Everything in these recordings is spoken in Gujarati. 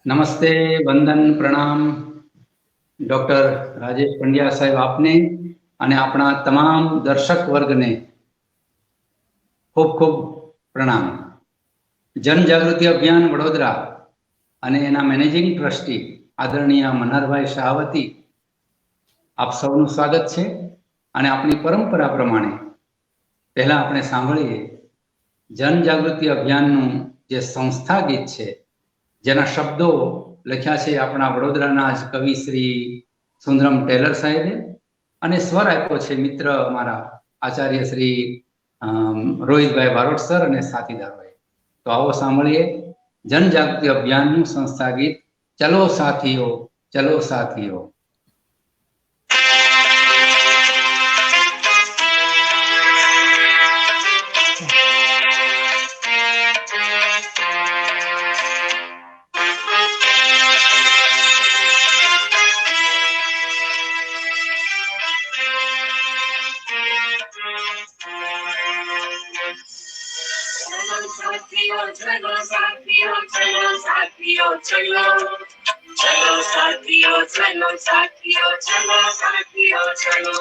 नमस्ते, वंदन, प्रणाम डॉक्टर राजेश पंड्या साहेब आपने અને આપણા તમામ દર્શક વર્ગને ખૂબ ખૂબ પ્રણામ। જનજાગૃતિ અભિયાન વડોદરા અને એના મેનેજિંગ ટ્રસ્ટી આદરણીય મનહરભાઈ શાહવતી આપ સૌનું સ્વાગત છે। અને આપણી પરંપરા પ્રમાણે પહેલા આપણે સાંભળીએ જનજાગૃતિ અભિયાનનું જે સંસ્થા ગીત છે, જેના શબ્દો લખ્યા છે આપણા વડોદરાના જ કવિ શ્રી સુંદરમ ટેલર સાહેબે અને સ્વર આપ્યો છે મિત્ર અમારા આચાર્ય શ્રી રોહિતભાઈ બારોટ સર અને સાથીદારોએ। તો આવો સાંભળીએ જનજાગૃતિ અભિયાનનું સંસ્થા ગીત ચલો સાથીઓ ચલો સાથીઓ। चलो साथियों चलो साथियों चलो चलो साथियों चलो साथियों चलो साथियों चलो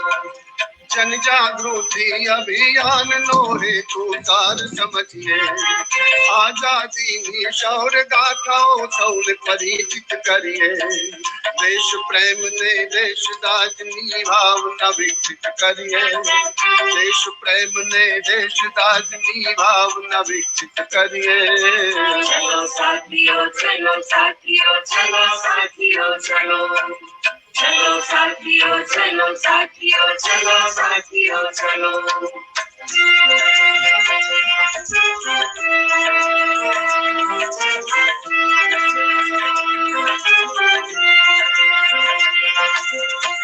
जन जागृति अभियान लोहे पुकार समझिए आजादी शौर गाथाओं सौर परिचित करिए देश प्रेम ने देश दाजनी भावना विकसित करिए देश प्रेम ने देश दाजनी भावना विकसित करिए चलो साथियों चलो साथियों चलो साथियों चलो चलो साथियों चलो साथियों चलो साथियों चलो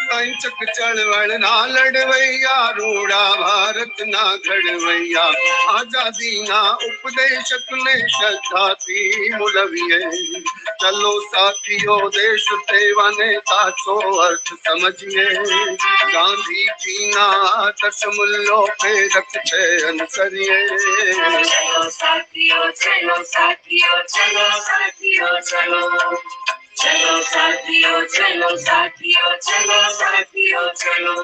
पंचक चढ़वड़ ना लड़वैया रूड़ा भारत ना घड़वैया आजादी ना उपदेशक ने श्रद्धा थी मुलविये चलो साथियों देश सेवा ने साचो अर्थ समझिए गांधी जी ना आदर्श मूल्यों पे रखते अनुसरिए चलो साथियों चलो साथियों चलो साथियों चलो चलो साथियों चलो साथियों चलो साथियों चलो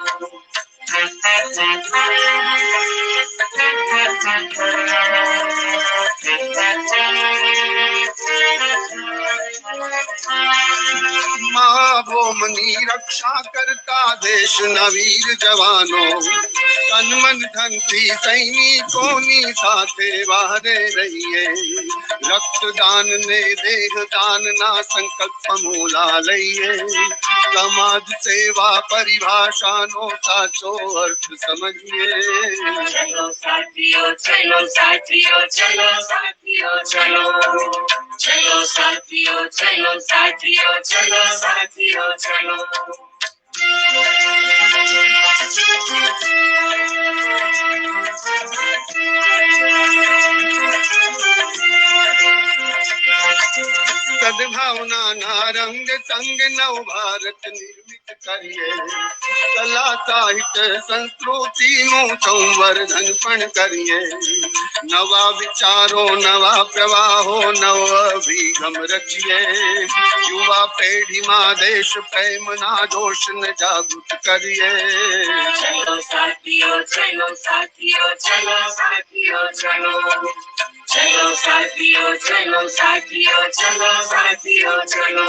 माँ भूमि रक्षा करता देश नवीर जवानों तन मन धन थी सैनिकों नी साथे वारे रहिए रक्तदान ने देह दान ना संकल्प मूला लइए समाज सेवा परिभाषा नो साचो अर्थ समझिए चलो साथियों चलो साथियों चलो साथियों चलो चलो साथियों चलो साथियों चलो साथियों चलो सद्भावना ना रंग संग नव भारत निर्मित करिए कला साहित्य संस्कृति नु संवर्धन पण करिए नवा विचारों नवा प्रवाहो नव अभिगम रचिए युवा पेढ़ी मां देश प्रेम ना जोश न जागृत करिए चलो साथियों चलो साथियों चलो साथियों चलो चलो साथियों चलो साथियों चलो साथियों चलो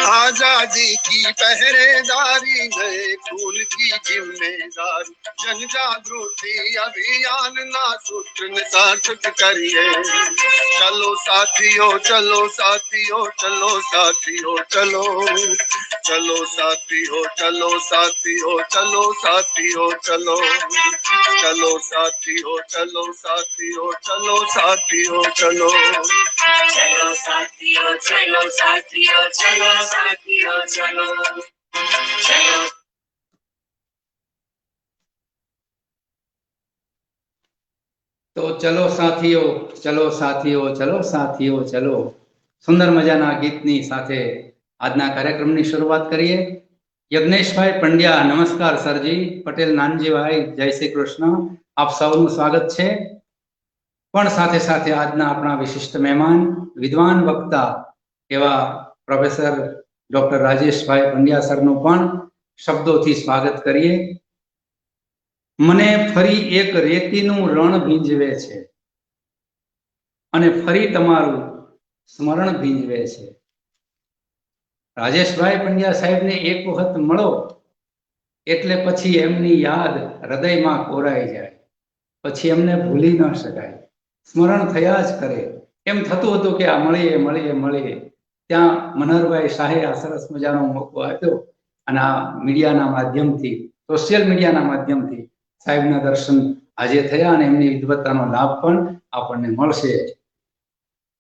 आजादी की पहरेदारी है खून की जिम्मेदारी जन जागृति अभियान ना सूत्र सार्थक करिए चलो साथियों चलो साथियों चलो साथियों चलो चलो साथियों चलो साथियों चलो साथियों चलो चलो साथियों चलो साथियों चलो साथियों चलो चलो साथियों चलो साथियों चलो साथियों चलो चलो તો ચલો સાથીઓ ચલો સાથીઓ ચલો સાથીઓ ચલો સુંદર મજાના ગીતની સાથે આજના કાર્યક્રમની શરૂઆત કરીએ। યજ્ઞેશભાઈ પંડ્યા, નમસ્કાર સરજી. પટેલ નાનજીભાઈ, જય શ્રી કૃષ્ણ. આપ સૌનું સ્વાગત છે. પણ સાથે સાથે આજના આપણા વિશિષ્ટ મહેમાન, વિદ્વાન વક્તા એવા પ્રોફેસર ડોક્ટર રાજેશભાઈ પંડ્યા સરનું પણ શબ્દોથી સ્વાગત કરીએ. મને ફરી એક રેતીનું રણ ભીંજવે છે અને ફરી તમારું સ્મરણ ભીંજવે છે. રાજેશભાઈ પંડ્યા સાહેબને એક વખત મળો એટલે પછી એમની યાદ હૃદયમાં કોરાઈ જાય, પછી એમને ભૂલી ન શકાય, સ્મરણ થયા જ કરે. એમ થતું હતું કે આ મળીએ મળીએ મળીએ. ત્યાં મનહરભાઈ શાહે આ સરસ મજાનો મોકો આપ્યો અને આ મીડિયાના માધ્યમથી, સોશિયલ મીડિયાના માધ્યમથી સાહેબના દર્શન આજે થયા અને એમની વિદ્વત્તાનો લાભ પણ આપણને મળશે.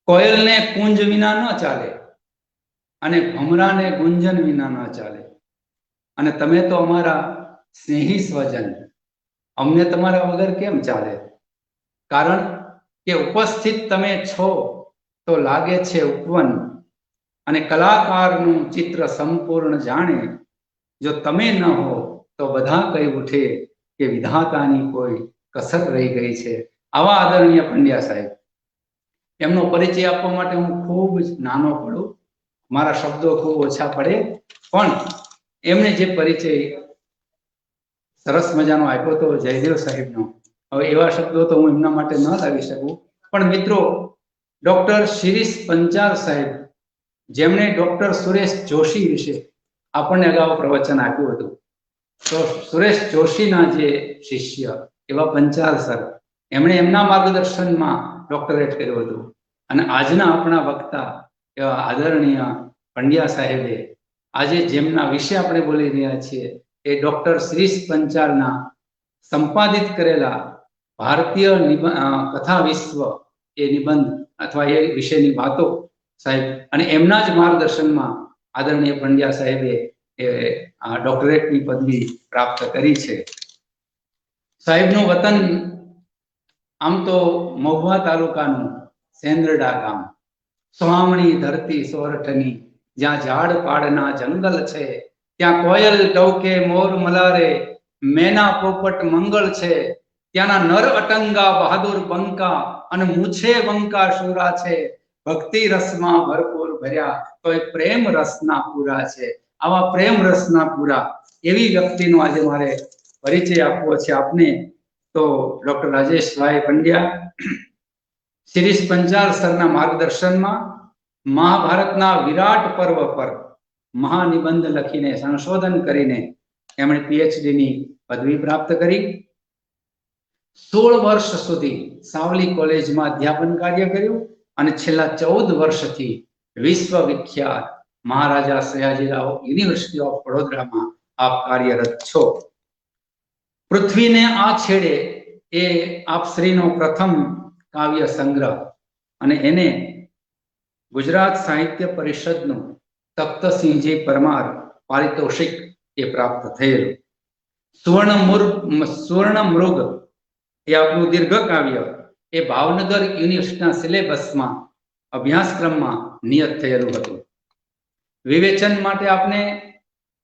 કોયલને કુંજ વિના ન ચાલે અને ભમરાને ગુંજન વિના ન ચાલે. અને તમે તો અમારા સ્નેહી સ્વજન, અમને તમારા વગર કેમ ચાલે? કારણ કે ઉપસ્થિત તમે છો તો લાગે છે ઉપવન, અને કલાકારનું ચિત્ર સંપૂર્ણ જાણે. જો તમે ન હો તો બધા કહી ઉઠે કે વિધાતાની કોઈ કસર રહી ગઈ છે. આવા આદરણીય પંડ્યા સાહેબ, એમનો પરિચય આપવા માટે હું ખૂબ જ નાનો પડું, મારા શબ્દો ખૂબ ઓછા પડે, પણ એમણે જે પરિચય સરસ મજાનો આપ્યો હતો જયદેવ સાહેબનો, હવે એવા શબ્દો તો હું એમના માટે ન લાવી શકું. પણ મિત્રો, ડોક્ટર શિરીષ પંચાલ સાહેબ, જેમણે ડોક્ટર સુરેશ જોશી વિશે આપણને અગાઉ પ્રવચન આપ્યું હતું, તો સુરેશ જોશીના જે શિષ્ય એવા પંચાલ સર, એમણે એમના માર્ગદર્શનમાં ડોક્ટરેટ કર્યું હતું. અને આજના આપણા વક્તા એવા આદરણીય પંડ્યા સાહેબે આજે જેમના વિશે આપણે બોલી રહ્યા છીએ એ ડોક્ટર શિરીષ પંચાલના સંપાદિત કરેલા ભારતીય કથા વિશ્વ એ નિબંધ અથવા એ વિશેની વાતો સાહેબ, અને એમના જ માર્ગદર્શનમાં આદરણીય પંડ્યા સાહેબે આ ડોક્ટરેટની પદવી પ્રાપ્ત કરી છે. સાહેબનું વતન આમ તો મહુવા તાલુકાનું સેંદરડા ગામ, સોહામણી ધરતી સોરઠની, જ્યાં ઝાડ પાડના જંગલ છે, ત્યાં કોયલ ટવકે મોર મલારે, મેના પોપટ મંગળ છે, ત્યાંના નર અટંગા બહાદુર બંકા અને મૂછે બંકા શુરા છે. ભક્તિ રસમાં ભરપૂર ભર્યા તો એ પ્રેમ રસના પૂરા છે. આવા પ્રેમ રસના પૂરા એવી વ્યક્તિનો આજે મારે પરિચય આપવો છે આપને. તો ડોક્ટર રાજેશભાઈ પંડ્યા શિરીષ પંચાલ સરના માર્ગદર્શનમાં મહાભારતના વિરાટ પર્વ પર મહાનિબંધ લખીને, સંશોધન કરીને એમણે પીએચડીની પદવી પ્રાપ્ત કરી. 16 વર્ષ સુધી સાવલી કોલેજમાં અધ્યાપન કાર્ય કર્યું અને છેલ્લા 14 વર્ષથી વિશ્વવિખ્યાત મહારાજા સયાજીરાવ યુનિવર્સિટી ઓફ વડોદરામાં આપ કાર્યરત છો. પૃથ્વીને આ છેડે એ આપ શ્રીનો પ્રથમ કાવ્ય સંગ્રહ, અને એને ગુજરાત સાહિત્ય પરિષદનું તખ્તસિંહજી પરમાર પારિતોષિક એ પ્રાપ્ત થયેલું. સુવર્ણ મૃગ એ આપણું દીર્ઘ કાવ્ય એ ભાવનગર યુનિવર્સિટીના સિલેબસમાં અભ્યાસક્રમમાં નિયત થયેલું હતું. વિવેચન માટે આપને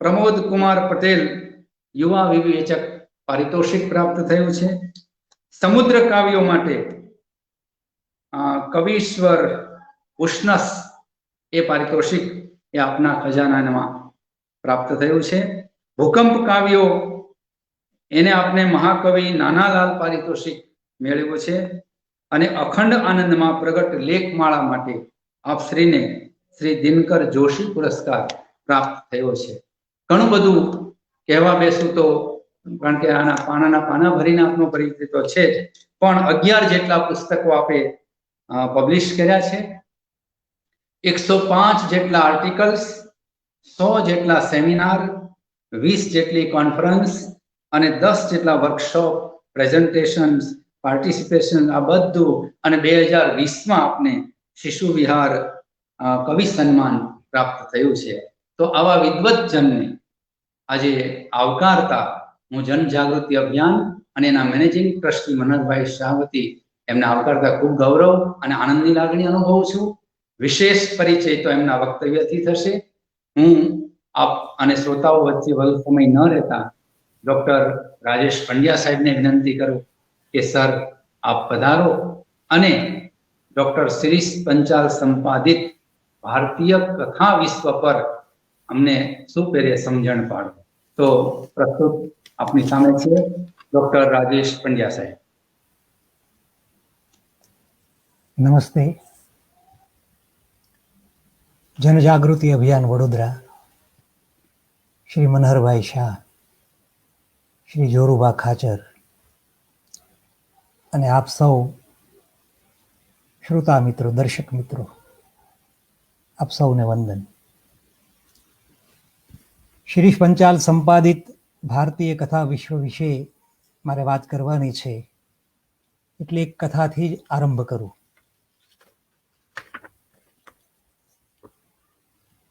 પ્રમોદ કુમાર પટેલ યુવા વિવેચક પારિતોષિક પ્રાપ્ત થયું છે. સમુદ્ર કાવ્યો માટે કવિશ્વર ઉષ્ણસ એ પારિતોષિક એ આપના ખજાનામાં પ્રાપ્ત થયું છે. ભૂકંપ કાવ્યો એને આપને મહાકવિ નાનાલાલ પારિતોષિક મેળવ્યું છે. અને અખંડ આનંદમાં પ્રગટ લેખમાળા માટે આપ શ્રીને શ્રી દિનકર જોશી પુરસ્કાર પ્રાપ્ત થયો છે. ઘણું બધું કહેવા બેસું તો, કારણ કે આના પાના ભરીને આપનો પરિચય તો છે જ, પણ 11 જેટલા પુસ્તકો આપે પબ્લિશ કર્યા છે, 105 જેટલા આર્ટિકલ્સ, 100 જેટલા સેમિનાર, 20 જેટલી કોન્ફરન્સ અને 10 જેટલા વર્કશોપ, પ્રેઝન્ટેશન્સ, પાર્ટિસિપેશન, આ બધું. અને 2020માં આપને શિશુ વિહાર કવિ સન્માન પ્રાપ્ત થયું છે. તો આવા વિદ્વતજનને આજે આવકારતા હું જનજાગૃતિ અભિયાન અને એના મેનેજિંગ ટ્રસ્ટી મનહરભાઈ શાહ વતી એમને આવકારતા ખૂબ ગૌરવ અને આનંદની લાગણી અનુભવું છું. વિશેષ પરિચય તો એમના વક્તવ્યથી થશે. હું આપ અને શ્રોતાઓ વચ્ચે વધુ સમય ન રહેતા ડોક્ટર રાજેશ પંડ્યા સાહેબને વિનંતી કરું કે સર આપ પધારો અને ડોક્ટર શિરીષ પંચાલ સંપાદિત ભારતીય કથા વિશ્વ પર અમને સુપેરે સમજણ પાડો. તો પ્રસ્તુત આપની સામે છે ડોક્ટર રાજેશ પંડ્યા સાહેબ. નમસ્તે. જનજાગૃતિ અભિયાન વડોદરા, શ્રી મનહરભાઈ શાહ, શ્રી જોરુબા ખાચર અને આપ સૌ શ્રોતા મિત્રો, દર્શક મિત્રો, આપ સૌને વંદન. શિરીષ પંચાલ સંપાદિત ભારતીય કથા વિશ્વ વિશે મારે વાત કરવાની છે, એટલે એક કથાથી જ આરંભ કરું.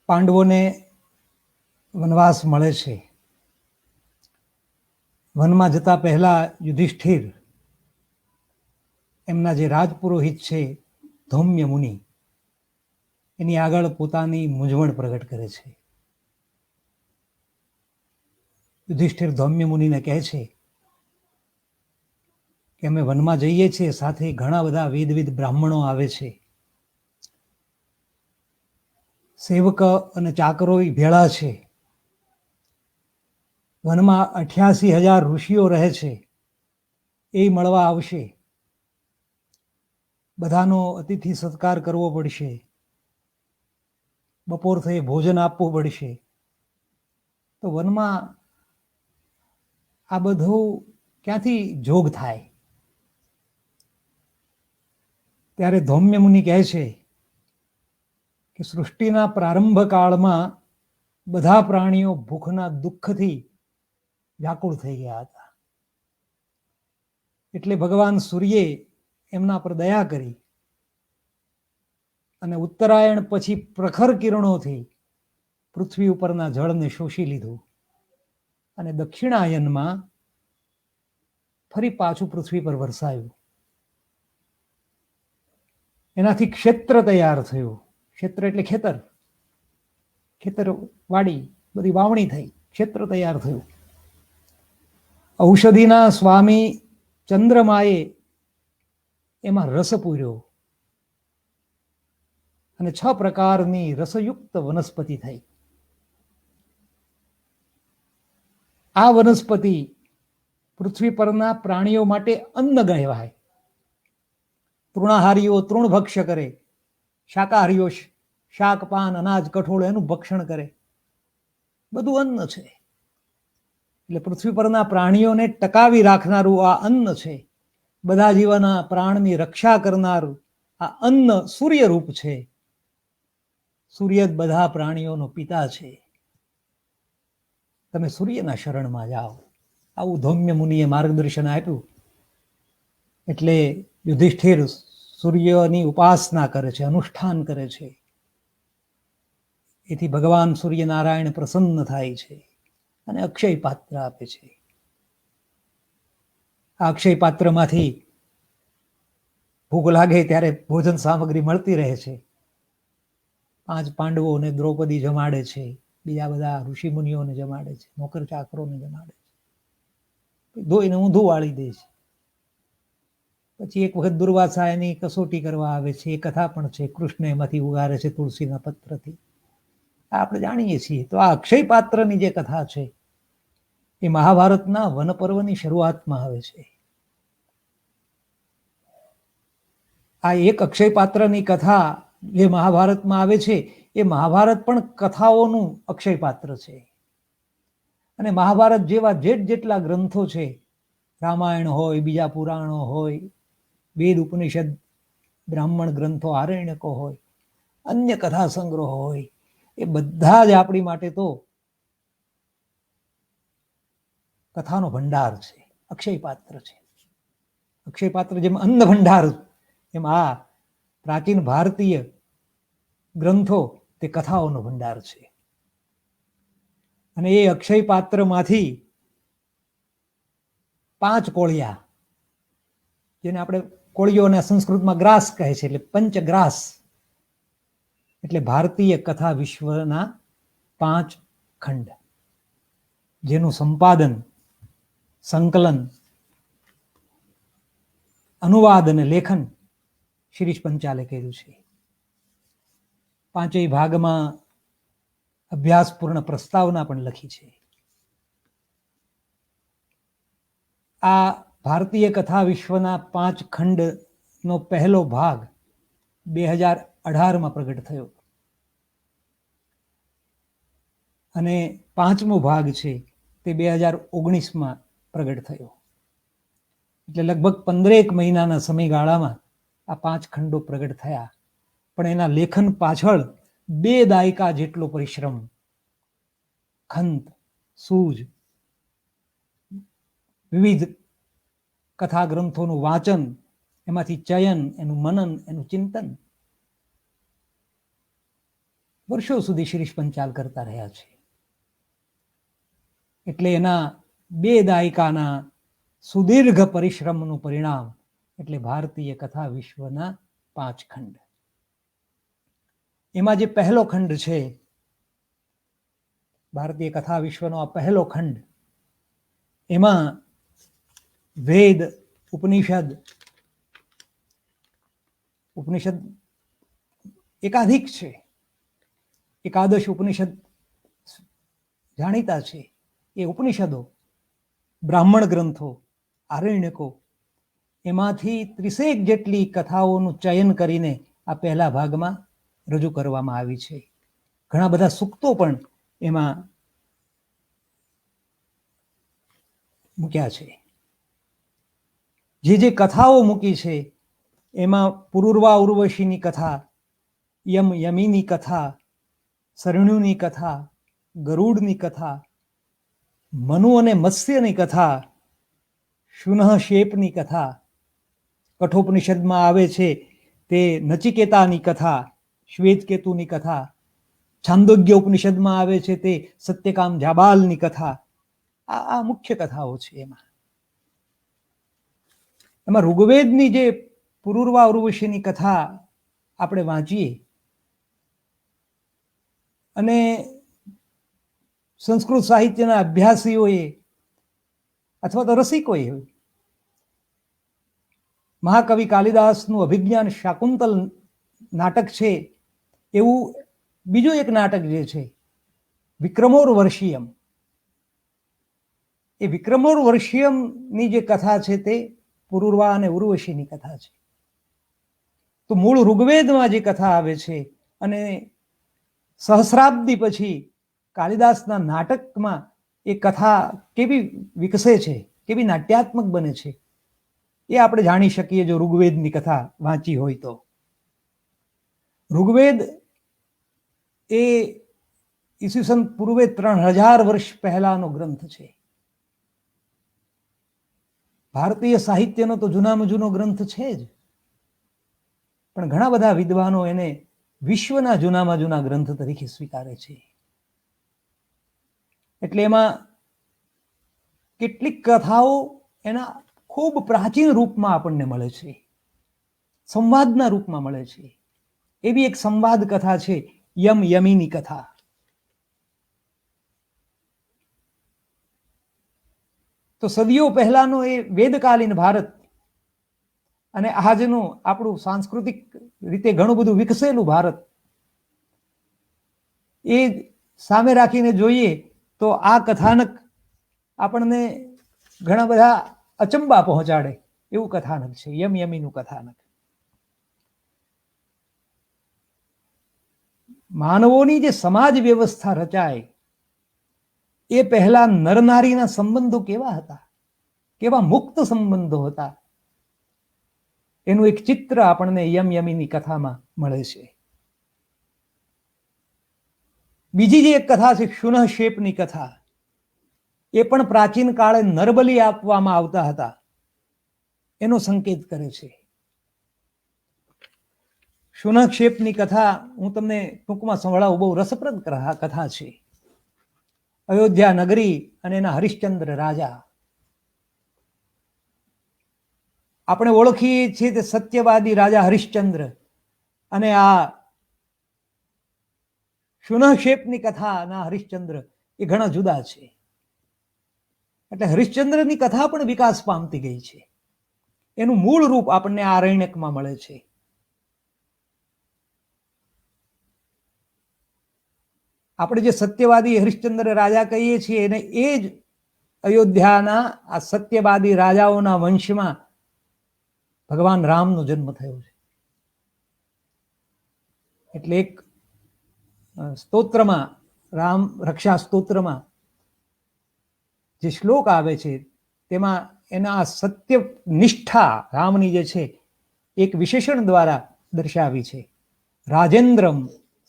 પાંડવોને વનવાસ મળે છે. વનમાં જતા પહેલા યુધિષ્ઠિર એમના જે રાજપુરોહિત છે ધૌમ્ય મુનિ, એની આગળ પોતાની મૂંઝવણ પ્રગટ કરે છે. યુધિષ્ઠિર ધૌમ્ય મુનિને કહે છે કે અમે વનમાં જઈએ છીએ, સાથે ઘણા બધા વેદવિદ બ્રાહ્મણો આવે છે, સેવક અને ચાકરો ભેળા છે, વનમાં 88,000 ઋષિઓ રહે છે, એ મળવા આવશે, બધાનો અતિથિ સત્કાર કરવો પડશે, બપોર થઈ ભોજન આપવું પડશે. તો વનમાં આ બધું ક્યાંથી જોગ થાય? ત્યારે ધૌમ્ય મુનિ કહે છે કે સૃષ્ટિના પ્રારંભ કાળમાં બધા પ્રાણીઓ ભૂખના દુઃખથી વ્યાકુળ થઈ ગયા હતા. એટલે ભગવાન સૂર્યે એમના પર દયા કરી અને ઉત્તરાયણ પછી પ્રખર કિરણોથી પૃથ્વી ઉપરના જળને શોષી લીધું અને દક્ષિણાયનમાં ફરી પાછું પૃથ્વી પર વરસાયું. એનાથી ક્ષેત્ર તૈયાર થયું. ક્ષેત્ર એટલે ખેતર, ખેતર વાડી, બધી વાવણી થઈ, ક્ષેત્ર તૈયાર થયું. ઔષધિના સ્વામી ચંદ્રમાએ એમાં રસ પૂર્યો અને 6 પ્રકારની રસયુક્ત વનસ્પતિ થઈ. આ વનસ્પતિ પૃથ્વી પરના પ્રાણીઓ માટે અન્ન કહેવાય. તૃણાહારીઓ તૃણભક્ષ્ય કરે, શાકાહારીઓ શાક પાન અનાજ કઠોળ એનું ભક્ષણ કરે, બધું અન્ન છે. એટલે પૃથ્વી પરના પ્રાણીઓને ટકાવી રાખનારું આ અન્ન છે. બધા જીવના પ્રાણની રક્ષા કરનારું આ અન્ન સૂર્યરૂપ છે. સૂર્ય જ બધા પ્રાણીઓનો પિતા છે. તમે સૂર્યના શરણમાં જાઓ. આવું ધૌમ્ય મુનિએ માર્ગદર્શન આપ્યું. એટલે યુધિષ્ઠિર સૂર્યની ઉપાસના કરે છે, અનુષ્ઠાન કરે છે. એથી ભગવાન સૂર્યનારાયણ પ્રસન્ન થાય છે અને અક્ષય પાત્ર આપે છે. આ અક્ષય પાત્રમાંથી ભૂખ લાગે ત્યારે ભોજન સામગ્રી મળતી રહે છે. 5 પાંડવોને દ્રૌપદી જમાડે છે, બીજા બધા ઋષિ મુનિઓને જમાડે છે, નોકર ચાકરોને જમાડે છે, ધોઈને ઊંધું વાળી દે છે. પછી એક વખત દુર્વાસા એની કસોટી કરવા આવે છે. એ કથા પણ છે. કૃષ્ણ એમાંથી ઉગારે છે તુલસીના પત્રથી. આપણે જાણીએ છીએ. તો આ અક્ષય પાત્રની જે કથા છે એ મહાભારતના વનપર્વની શરૂઆતમાં આવે છે. આ એક અક્ષય પાત્રની કથા જે મહાભારતમાં આવે છે એ મહાભારત પણ કથાઓનું અક્ષય પાત્ર છે. અને મહાભારત જેવા જેટલા ગ્રંથો છે, રામાયણ હોય, બીજા પુરાણો હોય, વેદ ઉપનિષદ બ્રાહ્મણ ગ્રંથો, આરણ્યકો હોય, અન્ય કથા સંગ્રહો હોય, એ બધા જ આપણી માટે તો કથાનો ભંડાર છે, અક્ષય પાત્ર છે. અક્ષય પાત્ર જેમ અન્ન ભંડાર, એમ આ પ્રાચીન ભારતીય ગ્રંથો તે કથાઓનો ભંડાર છે. અને એ અક્ષય પાત્રમાંથી 5 કોળિયા, જેને આપણે કોળીઓને સંસ્કૃતમાં ગ્રાસ કહે છે, એટલે પંચગ્રાસ, એટલે ભારતીય કથા વિશ્વના 5 ખંડ, જેનું સંપાદન, સંકલન, અનુવાદ અને લેખન શિરીષ પંચાલે કર્યું છે. 5 ભાગમાં અભ્યાસપૂર્ણ પ્રસ્તાવના પણ લખી છે. આ ભારતીય કથા વિશ્વના 5 ખંડનો પહેલો ભાગ 2018માં પ્રગટ થયો અને 5મો ભાગ છે તે 2019માં પ્રગટ થયો. એટલે લગભગ 15 મહિનાના સમયગાળામાં આ 5 ખંડો પ્રગટ થયા. પણ એના લેખન પાછળ 2 દાયકા જેટલો પરિશ્રમ, ખંત, સૂઝ, વિવિધ કથા ગ્રંથોનું વાંચન, એમાંથી ચયન, એનું મનન, એનું ચિંતન વર્ષો સુધી શિરીષ પંચાલ કરતા રહ્યા છે. એટલે એના 2 દાયકાના સુદીર્ઘ પરિશ્રમનું પરિણામ એટલે ભારતીય કથા વિશ્વના 5 ખંડ. એમાં જે પહેલો ખંડ છે, ભારતીય કથા વિશ્વનો આ પહેલો ખંડ, એમાં વેદ, ઉપનિષદ એકાધિક છે. એકાદશ ઉપનિષદ જાણીતા છે. એ ઉપનિષદો, બ્રાહ્મણ ગ્રંથો, આરણ્યકો, એમાંથી 30 જેટલી કથાઓનું ચયન કરીને આ પહેલા ભાગમાં રજૂ કરવામાં આવી છે. ઘણા બધા સૂક્તો પણ એમાં મૂક્યા છે. જે કથાઓ મૂકી છે એમાં પુરુરવા ઉર્વશીની કથા, યમ યમીની કથા, સરણ્યુની કથા, ગરુડની કથા, મનુ અને મત્સ્યની કથા, શુનઃ શેપની કથા, કઠોપનિષદમાં આવે છે તે નચિકેતાની કથા, શ્વેતકેતુની કથા, છાંદોગ્ય ઉપનિષદમાં આવે છે તે સત્યકામ જાબાલની કથા. આ મુખ્ય કથાઓ છે. એમાં ઋગ્વેદની જે પુરુરવા ઉર્વશીની કથા આપણે વાંચીએ અને સંસ્કૃત સાહિત્યના અભ્યાસીઓએ અથવા તો રસિકોએ મહાકવિ કાલિદાસનું અભિજ્ઞાન શાકુંતલ નાટક છે એવું બીજું એક નાટક જે છે વિક્રમોર્વર્ષિયમ, એ વિક્રમોર્વર્ષિયમની જે કથા છે તે પુરુરવા અને ઉર્વશીની કથા છે. તો મૂળ ઋગ્વેદમાં જે કથા આવે છે અને સહસ્રાબ્દી પછી કાલિદાસના નાટકમાં એ કથા કેવી વિકસે છે, કેવી નાટ્યાત્મક બને છે, એ આપણે જાણી શકીએ જો ઋગ્વેદની કથા વાંચી હોય તો. ઋગ્વેદ એ ઈસવીસન પૂર્વે 3000 વર્ષ પહેલાનો ગ્રંથ છે. ભારતીય સાહિત્યનો તો જૂનામાં જૂનો ગ્રંથ છે જ, પણ ઘણા બધા વિદ્વાનો એને વિશ્વના જૂનામાં જૂના ગ્રંથ તરીકે સ્વીકારે છે. એટલે એમાં કેટલીક કથાઓ એના ખૂબ પ્રાચીન રૂપમાં આપણને મળે છે, સંવાદના રૂપમાં મળે છે. એવી એક સંવાદ કથા છે યમ યમીની કથા. તો સદીઓ પહેલાનો એ વેદકાલીન ભારત અને આજનું આપણું સાંસ્કૃતિક રીતે ઘણું બધું વિકસેલું ભારત, એ સામે રાખીને જોઈએ તો આ કથાનક આપણને ઘણા બધા અચંબા પહોંચાડે એવું કથાનક છે યમ યમીનું કથાનક. માનવોની જે સમાજ વ્યવસ્થા રચાય એ પહેલા નરનારીના સંબંધો કેવા હતા, કેવા મુક્ત સંબંધો હતા, એનું એક ચિત્ર આપણને યમ યમીની કથામાં મળે છે. બીજી જે એક કથા છે શુનઃ શેપની કથા, એ પણ પ્રાચીન કાળે નરબલી આપવામાં આવતા હતા એનો સંકેત કરે છે. શુનઃ શેપની કથા હું તમને ટૂંકમાં સંભળાવું, બહુ રસપ્રદ કથા છે. અયોધ્યા નગરી અને એના હરિશ્ચંદ્ર રાજા. આપણે ઓળખીએ છીએ તે સત્યવાદી રાજા હરિશ્ચંદ્ર અને આ શુનઃ શેપની કથાના હરિશ્ચંદ્ર એ ઘણા જુદા છે. એટલે હરિશ્ચંદ્રની કથા પણ વિકાસ પામતી ગઈ છે. એનું મૂળ રૂપ આપણને આ આરણ્યકમાં મળે છે. આપણે જે સત્યવાદી હરિશ્ચંદ્ર રાજા કહીએ છીએ એને એ જ અયોધ્યાના આ સત્યવાદી રાજાઓના વંશમાં ભગવાન રામનો જન્મ થયો છે. એટલે એક સ્તોત્રમાં, રામ રક્ષા સ્તોત્રમાં જે શ્લોક આવે છે તેમાં એના સત્ય નિષ્ઠા રામની જે છે એક વિશેષણ દ્વારા દર્શાવી છે. રાજેન્દ્રમ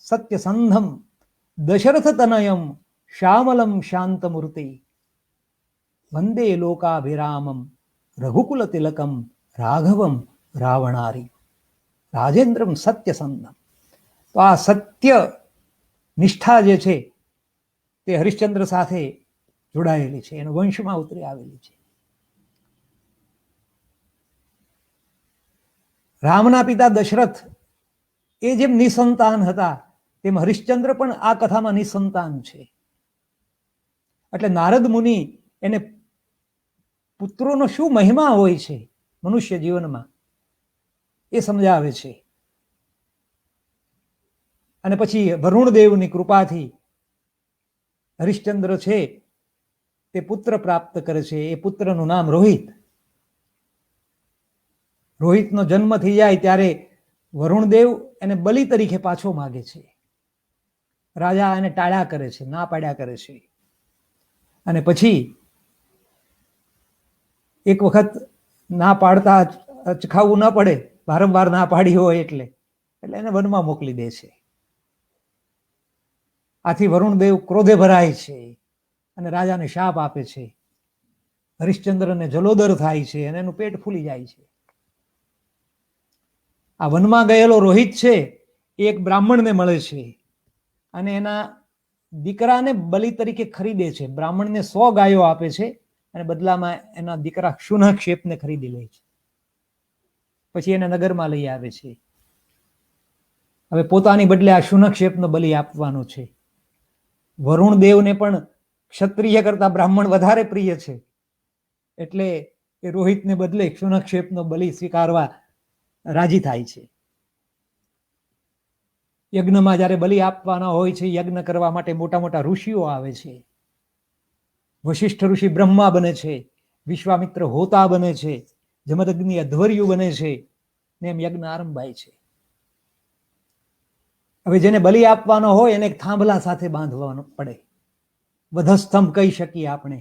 સત્યસંધમ દશરથ તનયમ શ્યામલમ શાંતમૂર્તિ વંદે લોકાભિરામમ રઘુકુલ તિલકમ રાઘવમ રાવણારી. રાજેન્દ્રમ સત્યસંધમ. તો આ સત્ય નિષ્ઠા જે છે તે હરિશ્ચંદ્ર સાથે જોડાયેલી છે, એનો વંશમાં ઉતરી આવેલી છે. રામના પિતા દશરથ એ જેમ નિસંતાન હતા તેમ હરિશ્ચંદ્ર પણ આ કથામાં નિસંતાન છે. એટલે નારદ મુનિ એને પુત્રોનો શું મહિમા હોય છે મનુષ્ય જીવનમાં એ સમજાવે છે. અને પછી વરુણદેવની કૃપાથી હરિશ્ચંદ્ર છે તે પુત્ર પ્રાપ્ત કરે છે. એ પુત્રનું નામ રોહિત. રોહિતનો જન્મ થઈ જાય ત્યારે વરુણદેવ એને બલિ તરીકે પાછો માગે છે. રાજા એને ટાળ્યા કરે છે, ના પાડ્યા કરે છે. અને પછી એક વખત ના પાડતા અચખાવું ન પડે, વારંવાર ના પાડી હોય એટલે એને વનમાં મોકલી દે છે. આથી વરુણદેવ ક્રોધે ભરાય છે અને રાજાને શાપ આપે છે. હરિશ્ચંદ્રને જલોદર થાય છે અને એનું પેટ ફૂલી જાય છે. આ વનમાં ગયેલો રોહિત છે એ એક બ્રાહ્મણને મળે છે અને એના દીકરાને બલિ તરીકે ખરીદે છે. બ્રાહ્મણને 100 ગાયો આપે છે અને બદલામાં એના દીકરા શુનઃક્ષેપને ખરીદી લે છે. પછી એને નગરમાં લઈ આવે છે. હવે પોતાની બદલે આ શુનઃક્ષેપનો બલિ આપવાનો છે. વરુણદેવને પણ ક્ષત્રિય કરતા બ્રાહ્મણ વધારે પ્રિય છે એટલે એ રોહિતને બદલે શુનઃક્ષેપનો બલિ સ્વીકારવા રાજી થાય છે. યજ્ઞમાં જ્યારે બલિ આપવાના હોય છે, યજ્ઞ કરવા માટે મોટા મોટા ઋષિઓ આવે છે. વશિષ્ઠ ઋષિ બ્રહ્મા બને છે, વિશ્વામિત્ર હોતા બને છે, જમદગ્નિ અધ્વર્યુ બને છે ને એમ યજ્ઞ આરંભાય છે. હવે જેને બલિ આપવાનો હોય એને એક થાંભલા સાથે બાંધવાનો પડે. વધસ્તંભ કહી શકીએ આપણે,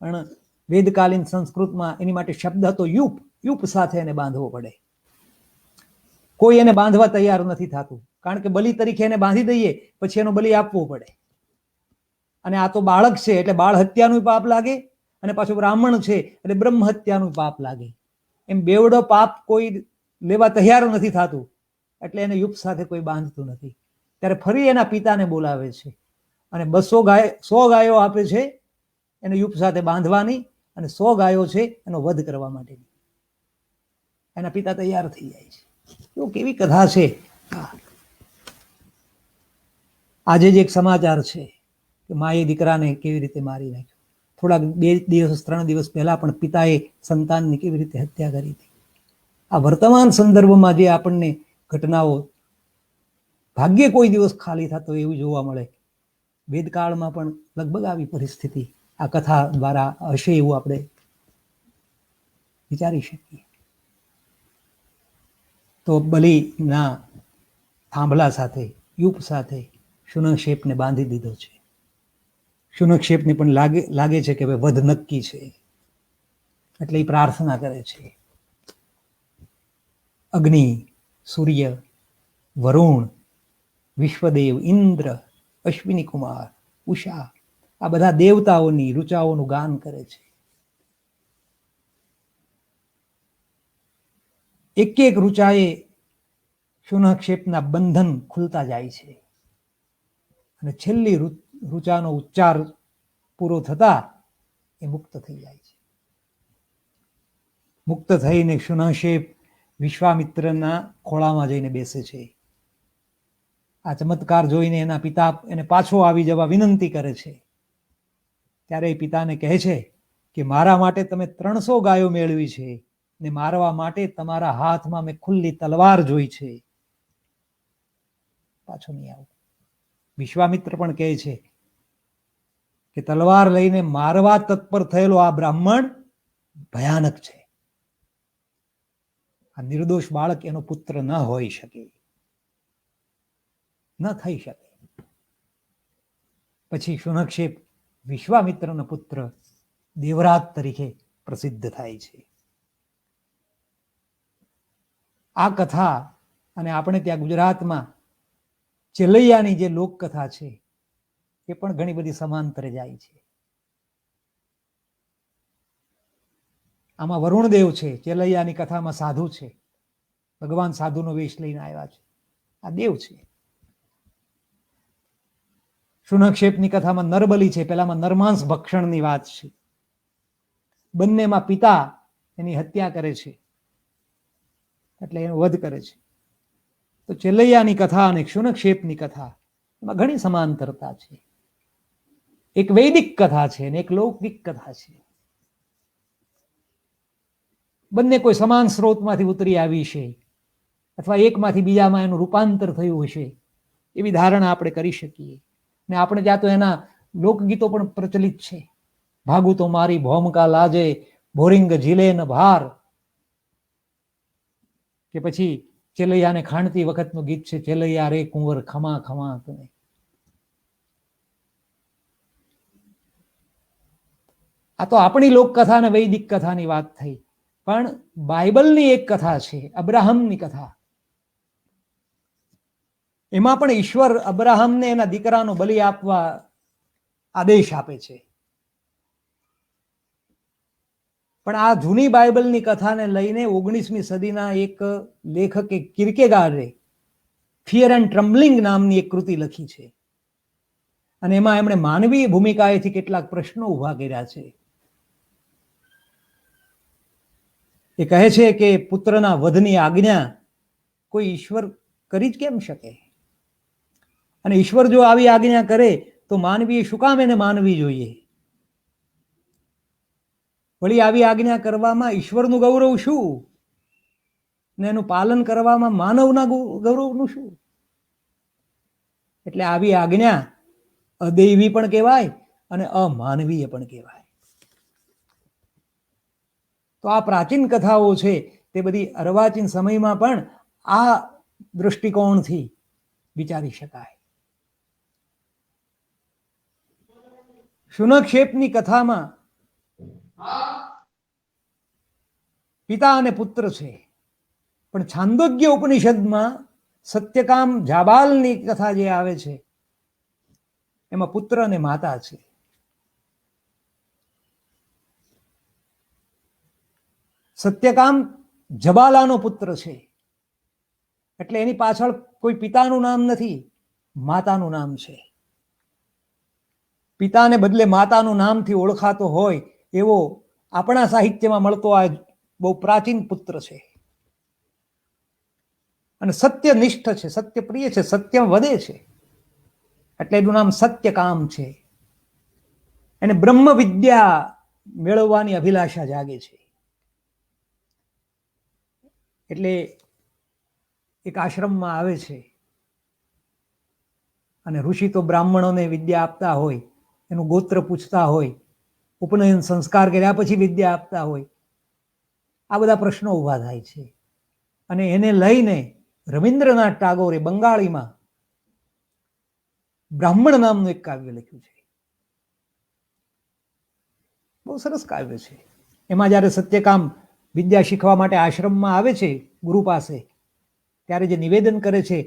પણ વેદકાલીન સંસ્કૃતમાં એની માટે શબ્દ હતો યુપ. યુપ સાથે એને બાંધવો પડે. કોઈ એને બાંધવા તૈયાર નથી થતું, કારણ કે બલિ તરીકે એને બાંધી દઈએ પછી એનો બલિ આપવો પડે. અને આ તો બાળક છે એટલે બાળ હત્યાનું પાપ લાગે, અને પાછું બ્રાહ્મણ છે એટલે બ્રહ્મ હત્યાનું પાપ લાગે. એમ બેવડો પાપ કોઈ લેવા તૈયાર નથી થતું એટલે એને યુપ સાથે કોઈ બાંધતું નથી. ત્યારે ફરી એના પિતાને બોલાવે છે અને 100 ગાયો આપે છે એને યુપ સાથે બાંધવાની, અને 100 ગાયો છે એનો વધ કરવા માટેની. એના પિતા તૈયાર થઈ જાય છે. તો કેવી કથા છે. આજે જ એક સમાચાર છે કે માએ દીકરાને કેવી રીતે મારી નાખ્યો. થોડાક 2 દિવસ 3 દિવસ પહેલા પણ પિતાએ સંતાનની કેવી રીતે હત્યા કરી હતી. આ વર્તમાન સંદર્ભમાં જે આપણને ઘટનાઓ ભાગ્યે કોઈ દિવસ ખાલી થતો એવું જોવા મળે. વેદકાળમાં પણ લગભગ આવી પરિસ્થિતિ આ કથા દ્વારા હશે એવું આપણે વિચારી શકીએ. તો બલિના થાંભલા સાથે, યુપ સાથે શુનઃક્ષેપને બાંધી દીધો છે. શુનઃક્ષેપને પણ લાગે છે કે હવે વધ નક્કી છે એટલે એ પ્રાર્થના કરે છે. અગ્નિ, સૂર્ય, વરુણ, વિશ્વદેવ, ઇન્દ્ર, અશ્વિની કુમાર, ઉષા, આ બધા દેવતાઓની ઋચાઓનું ગાન કરે છે. એક એક ઋચાએ શુનઃક્ષેપના બંધન ખુલતા જાય છે અને છેલ્લી ઋચાનો ઉચ્ચાર પૂરો થતા એ મુક્ત થઈ જાય છે. મુક્ત થઈને શુનઃક્ષેપ વિશ્વામિત્રના ખોળામાં જઈને બેસે છે. આ ચમત્કાર જોઈને એના પિતા એને પાછો આવી જવા વિનંતી કરે છે. ત્યારે એ પિતાને કહે છે કે મારા માટે તમે 300 ગાયો મેળવી છે ને મારવા માટે તમારા હાથમાં મેં ખુલ્લી તલવાર જોઈ છે, પાછો નહીં આવું. વિશ્વામિત્ર પણ કહે છે કે તલવાર લઈને મારવા તત્પર થયેલો આ બ્રાહ્મણ ભયાનક છે, આ નિર્દોષ બાળક એનો પુત્ર ન હોઈ શકે, ન થઈ શકે. પછી શુનક્ષેપ વિશ્વામિત્રનો પુત્ર દેવરાજ તરીકે પ્રસિદ્ધ થાય છે. આ કથા અને આપણે ત્યાં ગુજરાતમાં ચેલૈયાની જે લોકકથા છે એ પણ ઘણી બધી સમાંતરે જાય છે. આમાં વરુણદેવ છે, ચેલૈયાની કથામાં સાધુ છે, ભગવાન સાધુનો વેશ લઈને આવ્યા છે, આ દેવ છે. શુનક્ષેપની કથામાં નરબલી છે, પેલામાં નરમાંસ ભક્ષણની વાત છે. બંનેમાં પિતા એની હત્યા કરે છે એટલે એનો વધ કરે છે. તો ચેલૈયાની કથા અને શુનક્ષેપની કથા એમાં ઘણી સમાંતરતા છે. એક વૈદિક કથા છે અને એક લૌકિક કથા છે. બંને કોઈ સમાન સ્ત્રોતમાંથી ઉતરી આવી છે અથવા એકમાંથી બીજામાં એનું રૂપાંતર થયું હશે એવી ધારણા આપણે કરી શકીએ. ને આપણે ત્યાં તો એના લોકગીતો પણ પ્રચલિત છે. ભાગુ તો મારી ભોમકા લાજે, ભોરિંગ ઝીલે ન ભાર, કે પછી ચેલૈયાને ખાણતી વખતનું ગીત છે, ચેલૈયા રે કુંવર ખમા ખમા તને. આ તો આપણી લોકકથા અને વૈદિક કથાની વાત થઈ, પણ બાઇબલની એક કથા છે, અબ્રાહમની કથા. એમાં પણ ઈશ્વર અબ્રાહમને એના દીકરાનો બલિ આપવા આદેશ આપે છે. પણ આ જૂની બાઇબલની કથાને લઈને 19મી સદીના એક લેખકે કિર્કેગારે ફિયર એન્ડ ટ્રમ્બલિંગ નામની એક કૃતિ લખી છે અને એમાં એમણે માનવીય ભૂમિકાએથી કેટલાક પ્રશ્નો ઉભા કર્યા છે. એ કહે છે કે પુત્રના વધની આજ્ઞા કોઈ ઈશ્વર કરી જ કેમ શકે, અને ઈશ્વર જો આવી આજ્ઞા કરે તો માનવીએ શું કામ એને માનવી જોઈએ? વળી આવી આજ્ઞા કરવામાં ઈશ્વરનું ગૌરવ શું ને એનું પાલન કરવામાં માનવના ગૌરવનું શું? એટલે આવી આજ્ઞા અદૈવી પણ કહેવાય અને અમાનવીય પણ કહેવાય. તો આ પ્રાચીન કથાઓ છે તે બધી અર્વાચીન સમયમાં પણ આ દૃષ્ટિકોણથી વિચારી શકાય. શુનક્ષેપની કથામાં પિતા અને પુત્ર છે, પણ છાંદોગ્ય ઉપનિષદમાં સત્યકામ જાબાલની કથા જે આવે છે એમાં પુત્ર અને માતા છે. સત્યકામ જબાલાનો પુત્ર છે એટલે એની પાછળ કોઈ પિતાનું નામ નથી, માતાનું નામ છે. પિતાને બદલે માતાનું નામથી ઓળખાતો હોય એવો આપણા સાહિત્યમાં મળતો આ બહુ પ્રાચીન પુત્ર છે અને સત્યનિષ્ઠ છે, સત્યપ્રિય છે, સત્ય વધે છે એટલે એનું નામ સત્યકામ છે. એને બ્રહ્મ વિદ્યા મેળવવાની અભિલાષા જાગે છે. એટલે એક આશ્રમમાં આવે છે અને ઋષિ તો બ્રાહ્મણોને વિદ્યા આપતા હોય, એનું ગોત્ર પૂછતા હોય, ઉપનયન સંસ્કાર કર્યા પછી વિદ્યા આપતા હોય, આ બધા પ્રશ્નો ઉભા થાય છે. અને એને લઈને રવિન્દ્રનાથ ટાગોરે બંગાળીમાં બ્રાહ્મણ નામનું એક કાવ્ય લખ્યું છે. બહુ સરસ કાવ્ય છે. એમાં જ્યારે સત્યકામ વિદ્યા શીખવા માટે આશ્રમમાં આવે છે ગુરુ પાસે, ત્યારે જે નિવેદન કરે છે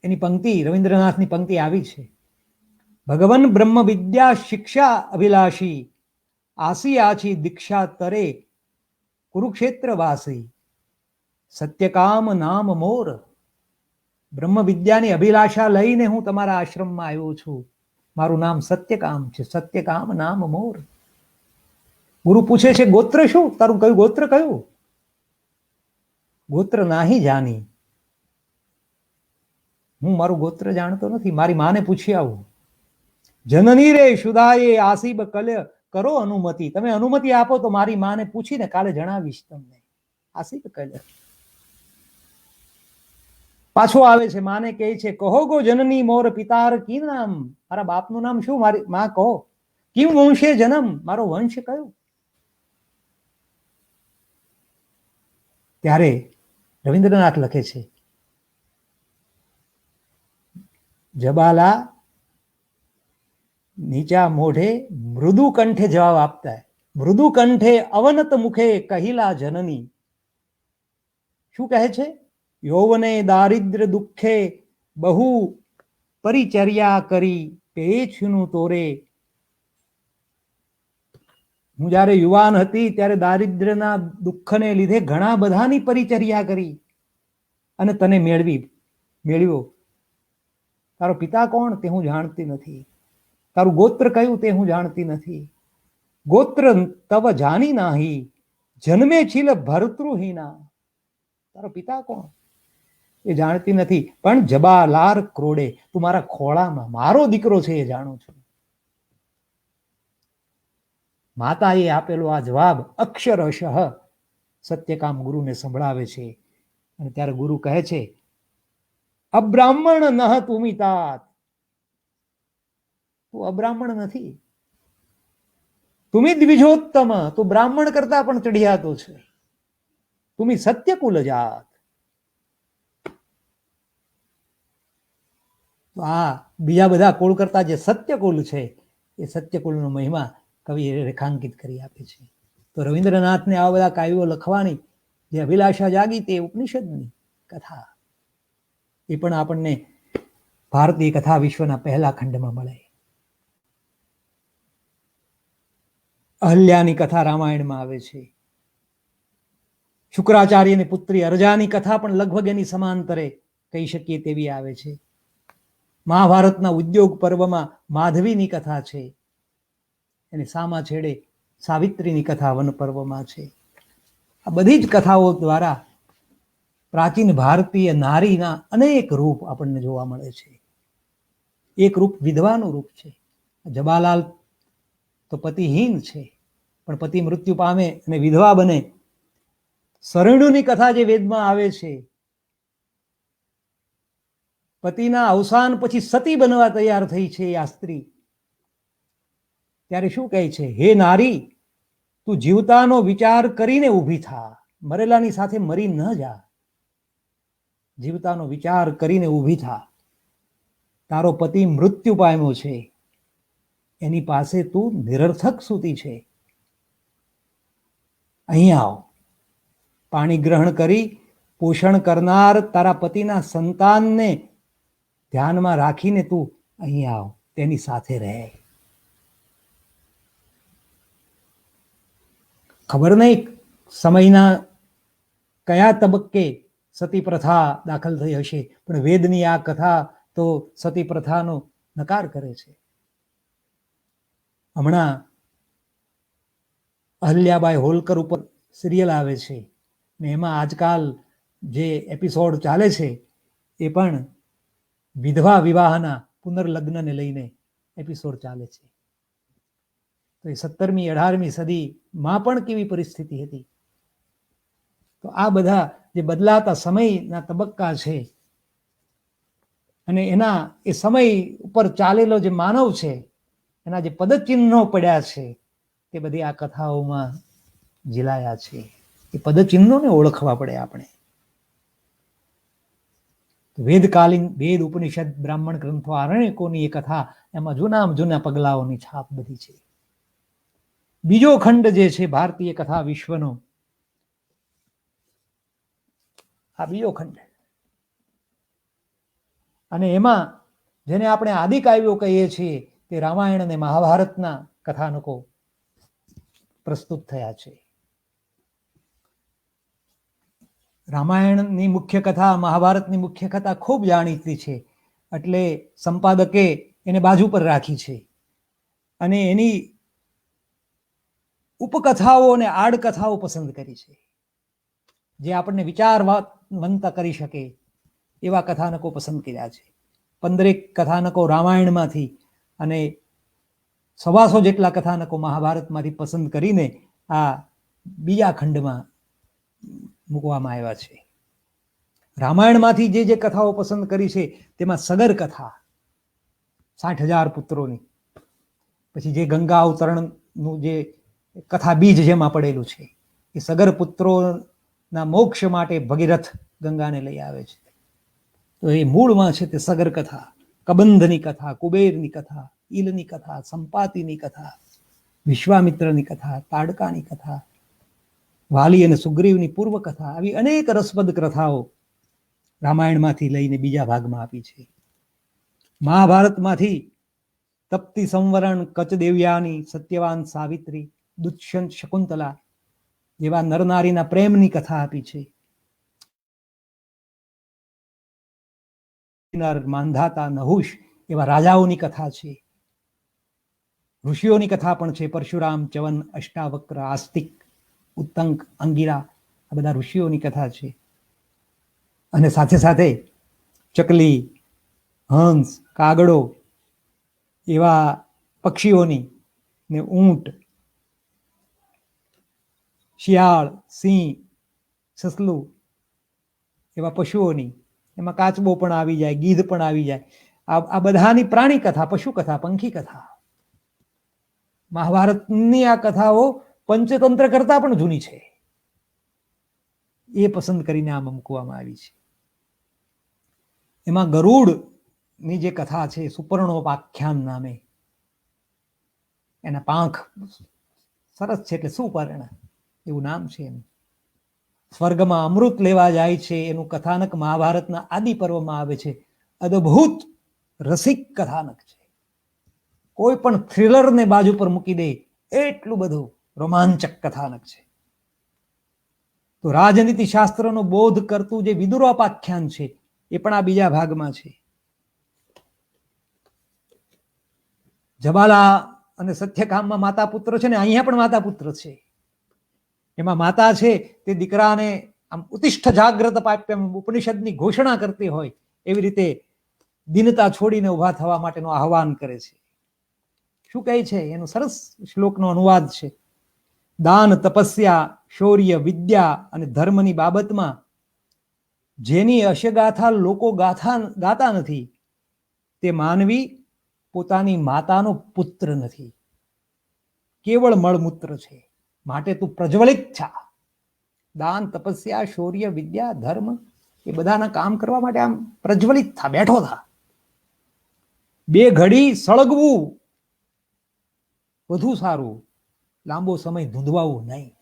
એની પંક્તિ, રવિન્દ્રનાથની પંક્તિ આવી છે: ભગવન બ્રહ્મ વિદ્યા શિક્ષા અભિલાષી, આસી આછી દીક્ષા તરે કુરુક્ષેત્ર વાસી, સત્યકામ નામ મોર. બ્રહ્મ વિદ્યાની અભિલાષા લઈને હું તમારા આશ્રમમાં આવ્યો છું. મારું નામ સત્યકામ છે, સત્યકામ નામ મોર. ગુરુ પૂછે છે ગોત્ર શું તારું? કયું ગોત્ર? કયું ગોત્ર? નાહી જાની. હું મારું ગોત્ર જાણતો નથી, મારી માને પૂછી આવું. જનની રે શુદાએ આસીબ કલ્ય કરો અનુમતિ. તમે અનુમતિ આપો તો મારી માને પૂછીને કાલે જણાવીશ તમને. આસીબ કલ્ય. પાછો આવે છે, માને કહે છે, કહો ગો જનની મોર પિતાર કી નામ. મારા બાપનું નામ શું? મારી માં કહો. કિમ વંશે જન્મ, મારો વંશ કયો? ત્યારે રવિન્દ્રનાથ લખે છે, જબાલા નીચા મોઢે મૃદુ કંઠે જવાબ આપતા હૈ. મૃદુ કંઠે અવનત મુખે કહિલા જનની. શું કહે છે? યૌવને દારિદ્ર દુઃખે બહુ પરિચર્યા કરી પેછનું તોરે. હું જ્યારે યુવાન હતી ત્યારે દારિદ્ર્યના દુઃખને લીધે ઘણા બધાની પરિચર્યા કરી અને તને મેળવ્યો. તારો પિતા કોણ તે હું જાણતી નથી, તારું ગોત્ર કયું તે હું જાણતી નથી. ગોત્ર તવ જાની નાહી, જન્મે છીલ ભરતૃહીના. તારો પિતા કોણ એ જાણતી નથી, પણ જબાલાર ક્રોડે, તું મારા ખોળામાં મારો દીકરો છે એ જાણું છું. માતાએ આપેલો આ જવાબ અક્ષરશઃ સત્યકામ ગુરુને સંભળાવે છે. અને ત્યારે ગુરુ કહે છે, અબ્રાહ્મણ નહ તુમિ તાત. તું અબ્રાહ્મણ નથી, તુમિ દ્વિજોત્તમ, તું બ્રાહ્મણ કરતા પણ ચઢિયાતો છે. તુમિ સત્યકુલ જાત. આ બીજા બધા કુળ કરતા જે સત્યકુલ છે એ સત્યકુલનો મહિમા કવિએ રેખાંકિત કરી આપે છે. તો રવિન્દ્રનાથને આવા બધા કાવ્યો લખવાની જે અભિલાષા જાગી તે ઉપનિષદની કથા એ પણ આપણને ભારતીય કથા વિશ્વના પહેલા ખંડમાં મળે. અહલ્યાની કથા રામાયણમાં આવે છે. શુક્રાચાર્યની પુત્રી અરજાની કથા પણ લગભગ એની સમાંતરે કહી શકીએ તેવી આવે છે. મહાભારતના ઉદ્યોગ પર્વમાં માધવીની કથા છે, અને સામા છેડે સાવિત્રીની કથા વન પર્વમાં છે. આ બધી જ કથાઓ દ્વારા પ્રાચીન ભારતીય નારીના અનેક રૂપ આપણને જોવા મળે છે. એક રૂપ વિધવાનું રૂપ છે. જબાલાલ તો પતિહીન છે, પણ પતિ મૃત્યુ પામે અને વિધવા બને. શરણુની કથા જે વેદમાં આવે છે, પતિના અવસાન પછી સતી બનવા તૈયાર થઈ છે આ સ્ત્રી. ત્યારે શું કહે છે? હે નારી, તું જીવતાનો વિચાર કરીને ઊભી થા, મરેલાની સાથે મરી ન જા. જીવતાનો વિચાર કરીને ઊભી થા. તારો પતિ મૃત્યુ પામ્યો છે, એની પાસે તું નિરર્થક સૂતી છે. અહીં આવ. પાણી ગ્રહણ કરી પોષણ કરનાર તારા પતિના સંતાનને ધ્યાનમાં રાખીને તું અહીં આવ, તેની સાથે રહે. ખબર નહીં સમયના કયા તબક્કે સતી પ્રથા દાખલ થઈ હશે, પણ વેદની આ કથા તો સતી પ્રથાનો નકાર કરે છે. હમણાં અહલ્યાબાઈ હોલકર ઉપર સિરિયલ આવે છે ને એમાં આજકાલ જે એપિસોડ ચાલે છે એ પણ વિધવા વિવાહના પુનર્લગ્નને લઈને એપિસોડ ચાલે છે. તો એ 17મી 18મી સદીમાં પણ કેવી પરિસ્થિતિ હતી. તો આ બધા જે બદલાતા સમયના તબક્કા છે અને એના એ સમય ઉપર ચાલેલો જે માનવ છે, એના જે પદચિહ્નો પડ્યા છે તે બધી આ કથાઓમાં ઝીલાયા છે. એ પદચિહ્નોને ઓળખવા પડે આપણે. વેદકાલીન વેદ ઉપનિષદ બ્રાહ્મણ ગ્રંથો આરણ્યકોની એ કથા, એમાં જૂના પગલાઓની છાપ બધી છે. બીજો ખંડ જે છે ભારતીય કથા વિશ્વનો, આ બીજો ખંડ, અને એમાં જેને આપણે આદિકાવ્યો કહીએ છીએ તે રામાયણ અને મહાભારતના કથાનકો પ્રસ્તુત થયા છે. રામાયણની મુખ્ય કથા, મહાભારતની મુખ્ય કથા ખૂબ જાણીતી છે, એટલે સંપાદકે એને બાજુ પર રાખી છે અને એની ઉપકથાઓ અને આડકથાઓ પસંદ કરી છે, જે આપણને વિચારવંત કરી શકે એવા કથાનકો પસંદ કર્યા છે. 15 કથાનકો રામાયણમાંથી અને 125 જેટલા કથાનકો મહાભારતમાંથી પસંદ કરીને આ બીજા ખંડમાં મૂકવામાં આવ્યા છે. રામાયણમાંથી જે કથાઓ પસંદ કરી છે તેમાં સગર કથા 60,000 પુત્રોની, પછી જે ગંગા અવતરણનું જે કથા બીજ જેમાં પડેલું છે એ સગર પુત્રોના મોક્ષ માટે ભગીરથ ગંગાને લઈ આવે છે. તો એ મૂળમાં છે તે સગર કથા, કબંધની કથા, કુબેરની કથા, ઈલની કથા, સંપાતિની કથા, વિશ્વામિત્રની કથા, તાડકાની કથા, વાલી અને સુગ્રીવની પૂર્વ કથા, આવી અનેક રસપ્રદ કથાઓ રામાયણમાંથી લઈને બીજા ભાગમાં આપી છે. મહાભારતમાંથી તપ્તી સંવરણ, કચદેવ્યાની, સત્યવાન સાવિત્રી, દુષ્યંત શકુંતલા જેવા નરનારીના પ્રેમની કથા આપી છે. માંધાતા, નહુષ એવા રાજાઓની કથા છે. ઋષિઓની કથા પણ છે. પરશુરામ, ચ્યવન, અષ્ટાવક્ર, આસ્તિક, ઉત્તંક, અંગિરા, આ બધા ઋષિઓની કથા છે. અને સાથે સાથે ચકલી, હંસ, કાગડો એવા પક્ષીઓની ને ઊંટ, શિયાળ, સિંહ, સસલું એવા પશુઓની, એમાં કાચબો પણ આવી જાય, ગીધ પણ આવી જાય. આ બધાની પ્રાણી કથા, પશુ કથા, પંખી કથા. મહાભારતની આ કથાઓ પંચતંત્ર કરતા પણ જૂની છે. એ પસંદ કરીને આમાં મૂકવામાં આવી છે. એમાં ગરુડની જે કથા છે, સુપર્ણોપાખ્યાન નામે, એના પાંખ સરસ છે એટલે સુપર્ણ એવું નામ છે એનું. સ્વર્ગમાં અમૃત લેવા જાય છે એનું કથાનક મહાભારતના આદિ પર્વમાં આવે છે. અદ્ભુત રસિક કથાનક છે. કોઈ પણ થ્રિલરને બાજુ પર મૂકી દે એટલું બધું રોમાંચક કથાનક છે. તો રાજનીતિ શાસ્ત્રનો બોધ કરતું જે વિદુરોપાખ્યાન છે એ પણ આ બીજા ભાગમાં છે. જબાલા અને સત્યકામમાં માતા પુત્ર છે ને, અહીંયા પણ માતા પુત્ર છે. એમાં માતા છે તે દીકરાને આમ ઉતિષ્ઠ જાગ્રત પાપ્યમ ઉપનિષદની ઘોષણા કરતી હોય એવી રીતે દિનતા છોડીને ઉભા થવા માટેનું આહવાન કરે છે. શું કહે છે? એનો સરસ શ્લોકનો અનુવાદ છે. દાન, તપસ્યા, શૌર્ય, વિદ્યા અને ધર્મની બાબતમાં જેની અશ્યગાથા લોકો ગાતા નથી તે માનવી પોતાની માતાનો પુત્ર નથી, કેવળ મળમૂત્ર છે. માટે તું પ્રજ્વલિત થા. દાન, તપસ્યા, શૌર્ય, વિદ્યા, ધર્મ એ બધાના કામ કરવા માટે આમ પ્રજ્વલિત થા, બેઠો થા. 2 ઘડી સળગવું વધુ સારું, લાંબો સમય ધૂંધવાવું નહીં.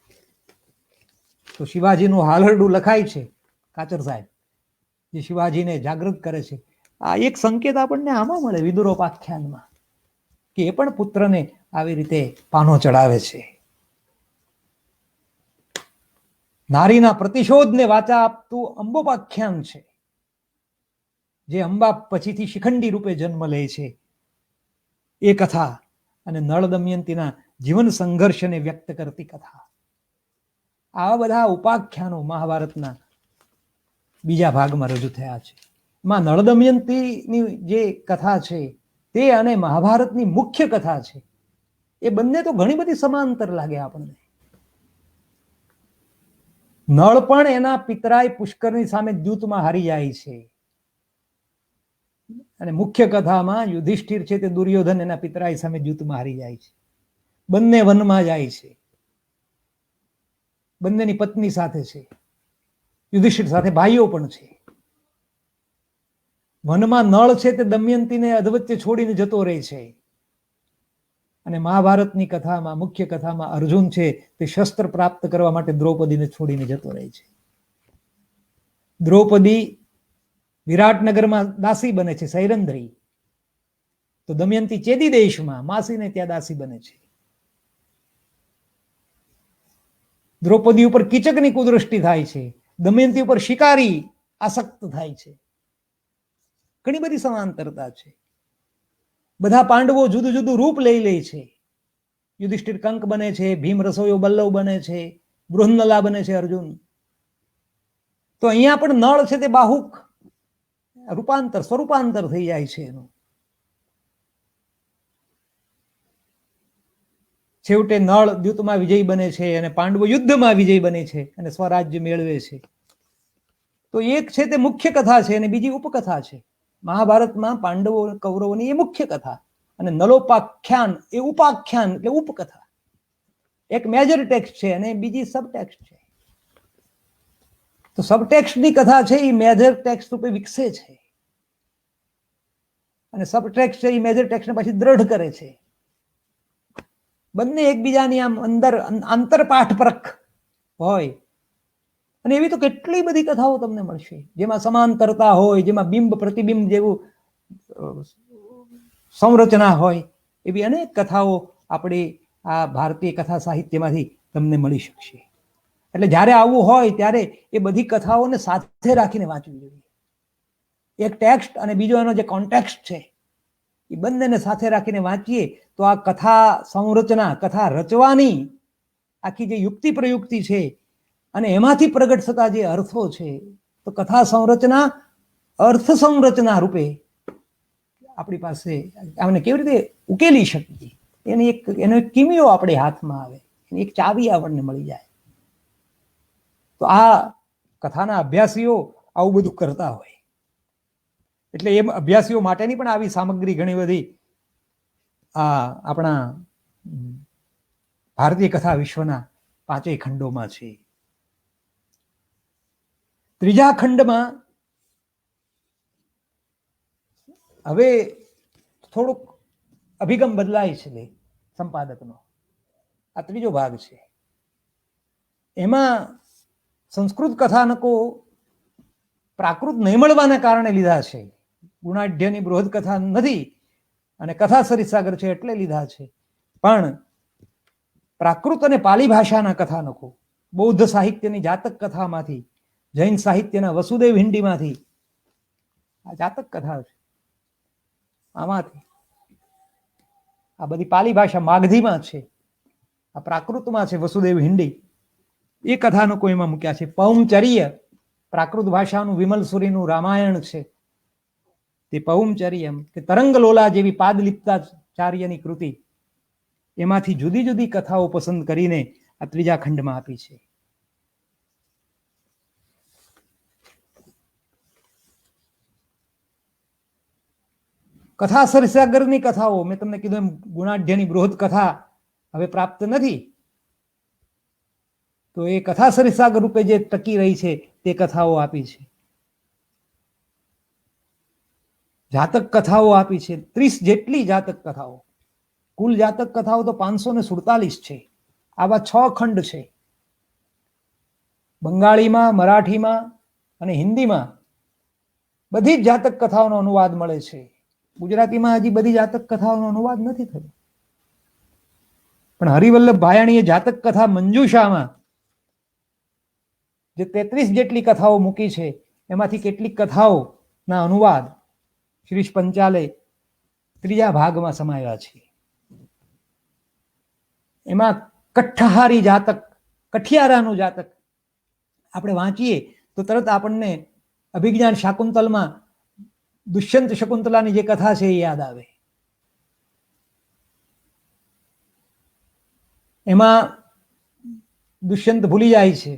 તો શિવાજીનું હાલરડું લખાય છે કાચર સાહેબ, જે શિવાજીને જાગૃત કરે છે. આ એક સંકેત આપણને આમાં મળે વિદુરોપાખ્યાનમાં, કે એ પણ પુત્રને આવી રીતે પાનો ચડાવે છે. નારીના પ્રતિશોધને વાચા આપતું અંબોપાખ્યાન છે, જે અંબા પછીથી શિખંડી રૂપે જન્મ લે છે એ કથા, અને નળ દમયંતીના જીવન સંઘર્ષને વ્યક્ત કરતી કથા. આવા બધા ઉપાખ્યાનો મહાભારતના બીજા ભાગમાં રજૂ થયા છે. એમાં નળ દમયંતીની જે કથા છે તે અને મહાભારતની મુખ્ય કથા છે એ બંને તો ઘણી બધી સમાંતર લાગે આપણને. નળ પણ એના પિતરાય પુષ્કરની સામે દ્યુતમાં હારી જાય છે, અને મુખ્ય કથામાં યુધિષ્ઠિર છે તે દુર્યોધન એના પિતરાય સામે દ્યુતમાં હારી જાય છે. બંને વનમાં જાય છે, બંનેની પત્ની સાથે છે, યુધિષ્ઠિર સાથે ભાઈઓ પણ છે. વનમાં નળ છે તે દમયંતીને અધવચ્ચે છોડીને જતો રહે છે, અને મહાભારતની કથામાં, મુખ્ય કથામાં અર્જુન છે તે શસ્ત્ર પ્રાપ્ત કરવા માટે દ્રૌપદીને છોડીને જતો રહે છે. દ્રૌપદી વિરાટનગરમાં દાસી બને છે, સૈરંધ્રી. તો દમયંતી ચેદી દેશમાં માસીને ત્યાં દાસી બને છે. દ્રૌપદી ઉપર કીચકની કુદૃષ્ટિ થાય છે, દમયંતી ઉપર શિકારી આસક્ત થાય છે. ઘણી બધી સમાંતરતા છે. બધા પાંડવો જુદું જુદું રૂપ લઈ લે છે. યુધિષ્ઠિર કંક બને છે, ભીમ રસોયો બલ્લવ બને છે, બૃહન્નલા બને છે અર્જુન. તો અહીંયા પણ નળ છે તે બાહુક રૂપાંતર, સ્વરૂપાંતર થઈ જાય છે એનું. છેવટે નળ દ્યુતમાં વિજય બને છે અને પાંડવો યુદ્ધમાં વિજય બને છે અને સ્વરાજ્ય મેળવે છે. તો એક છે તે મુખ્ય કથા છે અને બીજી ઉપકથા છે. મહાભારતમાં પાંડવો કૌરવોની એ મુખ્ય કથા અને નલોપાખ્યાન એ ઉપાખ્યાન એટલે ઉપકથા. એક મેજર ટેક્સ્ટ છે અને બીજી સબટેક્સ્ટ છે. તો સબટેક્સ્ટની કથા છે એ મેજર ટેક્સ્ટ રૂપે વિકસે છે અને સબટેક્સ્ટ છે એ મેજર ટેક્સ્ટને પછી દ્રઢ કરે છે. બંને એકબીજાની આમ અંદર આંતરપાઠ પરખ હોય. અને એવી તો કેટલી બધી કથાઓ તમને મળશે જેમાં સમાંતરતા હોય, જેમાં બિંબ પ્રતિબિંબ જેવું સંરચના હોય. એવી અનેક કથાઓ આપણી આ ભારતીય કથા સાહિત્યમાંથી તમને મળી શકશે. એટલે જ્યારે આવું હોય ત્યારે એ બધી કથાઓને સાથે રાખીને વાંચવી જોઈએ. એક ટેક્સ્ટ અને બીજો એનો જે કોન્ટેક્સ્ટ છે એ બંનેને સાથે રાખીને વાંચીએ તો આ કથા સંરચના, કથા રચવાની આખી જે યુક્તિ પ્રયુક્તિ છે અને એમાંથી પ્રગટ થતા જે અર્થો છે, તો કથા સંરચના અર્થ સંરચના રૂપે આપણી પાસે આમને કેવી રીતે ઉકેલી શકીએ એનો એક કિમિયો આપણે હાથમાં આવે, એની એક ચાવી આપણને મળી જાય. તો આ કથાના અભ્યાસીઓ આવું બધું કરતા હોય. એટલે એમ અભ્યાસીઓ માટેની પણ આવી સામગ્રી ઘણી બધી આપણા ભારતીય કથા વિશ્વના 5 ખંડોમાં છે. ત્રીજા ખંડમાં હવે થોડુંક અભિગમ બદલાય છે સંપાદકનો. આ ત્રીજો ભાગ છે. એમાં સંસ્કૃત કથાનકો પ્રાકૃત નહીં મળવાના કારણે લીધા છે. ગુણાઢ્યની બૃહદ કથા નથી અને કથા સરિસાગર છે એટલે લીધા છે. પણ પ્રાકૃત અને પાલી ભાષાના કથાનકો, બૌદ્ધ સાહિત્યની જાતક કથામાંથી, જૈન સાહિત્યના વસુદેવ હિંડીમાંથી આ જાતક કથા છે. આમાંથી આ બધી પાલી ભાષા માગધીમાં છે, આ પ્રાકૃતમાં છે વસુદેવ હિંડી. એ કથાનકો એમાં મૂક્યા છે. પૌમચર્ય પ્રાકૃત ભાષાનું વિમલ સુરીનું રામાયણ છે. તે પૌમચર્યમ કે તરંગલોલા જેવી પાદલિપ્તાચાર્યની કૃતિ, એમાંથી જુદી જુદી કથાઓ પસંદ કરીને આ ત્રીજા ખંડમાં આપી છે. કથા સરિસાગરની કથાઓ મેં તમને કીધું એમ ગુણાઢ્યની બૃહદ કથા હવે પ્રાપ્ત નથી. તો એ કથા સરિસાગર રૂપે જે ટકી રહી છે તે કથાઓ આપી છે. જાતક કથાઓ આપી છે 30 જેટલી જાતક કથાઓ. કુલ જાતક કથાઓ તો 547 છે. આવા 6 ખંડ છે. બંગાળીમાં, મરાઠીમાં અને હિન્દીમાં બધી જ જાતક કથાઓનો અનુવાદ મળે છે. ગુજરાતીમાં હજી બધી જાતક કથાઓનો અનુવાદ નથી થયો. પણ હરિવલ્લભ ભાયાણીએ જાતક કથા મંજુષામાં જે 33 જેટલી કથાઓ મૂકી છે એમાંથી કેટલીક કથાઓના અનુવાદ શ્રીશ પંચાલે ત્રીજા ભાગમાં સમાવ્યા છે. એમાં કઠ્ઠહારી જાતક, કઠિયારાનું જાતક આપણે વાંચીએ તો તરત આપણને અભિજ્ઞાન શાકુંતલમાં દુષ્યંત શકુંતલાની જે કથા છે એ યાદ આવે. એમાં દુષ્યંત ભૂલી જાય છે,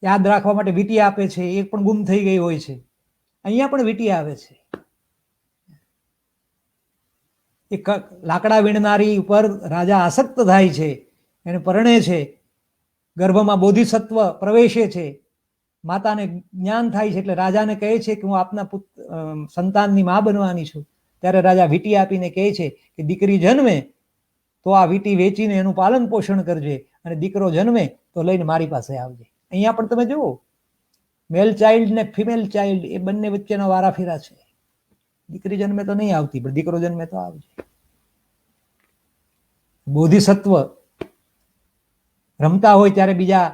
યાદ રાખવા માટે વીંટી આપે છે, એક પણ ગુમ થઈ ગઈ હોય છે. અહીંયા પણ વીંટી આવે છે. એક લાકડા વીણનારી ઉપર રાજા આસક્ત થાય છે, એને પરણે છે, ગર્ભમાં બોધિસત્વ પ્રવેશે છે, માતાને જ્ઞાન થાય છે એટલે રાજાને કહે છે કે હું આપના સંતાનની મા બનવાની છું. ત્યારે રાજા વીંટી આપીને કહે છે કે દીકરી જન્મે તો આ વીંટી વેચીને એનું પાલન પોષણ કરજે અને દીકરો જન્મે તો લઈને મારી પાસે આવજે. અહીંયા પણ તમે જુઓ મેલ ચાઇલ્ડ ને ફિમેલ ચાઇલ્ડ એ બંને વચ્ચેના વારાફેરા છે. દીકરી જન્મે તો નહીં આવતી પણ દીકરો જન્મે તો આવજે. બોધિસત્વ રમતા હોય ત્યારે બીજા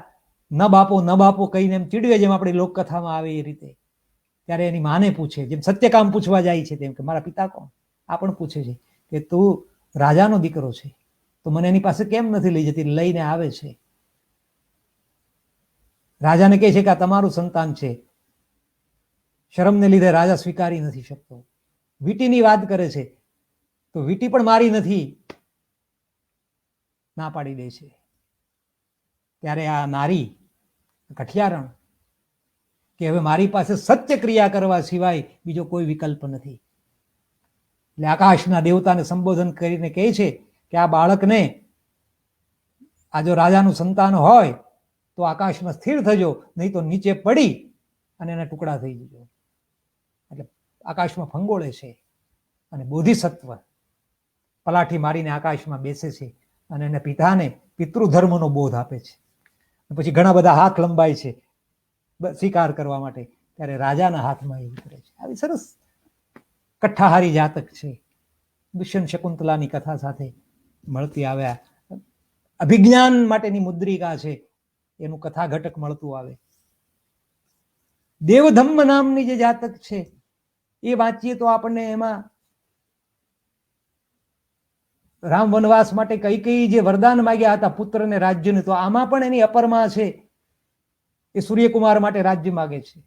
ન બાપો કહીને એમ ચીડવે, જેમ આપણી લોકકથામાં આવે એ રીતે. ત્યારે એની માને પૂછે, જેમ સત્યકામ પૂછવા જાય છે તેમ કે મારા પિતા કોણ. આ પણ પૂછે છે કે તું રાજાનો દીકરો છે તો મને એની પાસે કેમ નથી લઈ જતી? લઈને આવે છે. રાજાને કહે છે કે આ તમારું સંતાન છે. શરમને લીધે રાજા સ્વીકારી નથી શકતો. વીંટીની વાત કરે છે તો વીંટી પણ મારી નથી, ના પાડી દે છે. ત્યારે આ નારી કઠિયારણ કે હવે મારી પાસે સત્ય ક્રિયા કરવા સિવાય બીજો કોઈ વિકલ્પ નથી. એટલે આકાશના દેવતાને સંબોધન કરીને કહે છે કે આ બાળકને, આ જો રાજાનું સંતાન હોય તો આકાશમાં સ્થિર થજો, નહીં તો નીચે પડી અને એના ટુકડા થઈ જજો. એટલે આકાશમાં ફંગોળે છે અને બોધિસત્વ પલાઠી મારીને આકાશમાં બેસે છે અને એના પિતાને પિતૃધર્મનો બોધ આપે છે. પછી ઘણા બધા હાથ લંબાય છે સ્વીકાર કરવા માટે, ત્યારે રાજાના હાથમાં એ ઉતરે છે. આવી સરસ કઠ્ઠાહારી જાતક છે. દુષ્યંત શકુંતલાની કથા સાથે મળતી આવ્યા. અભિજ્ઞાન માટેની મુદ્રિકા છે, એનું કથા ઘટક મળતું આવે. દેવધમ્મ નામની જે જાતક છે એ વાંચીએ તો આપણને એમાં રામ વનવાસ માટે કઈ કઈ જે વરદાન માંગ્યા હતા પુત્રને રાજ્યને, તો આમાં પણ એની અપરમાં છે એ સૂર્યકુમાર માટે રાજ્ય માગે છે.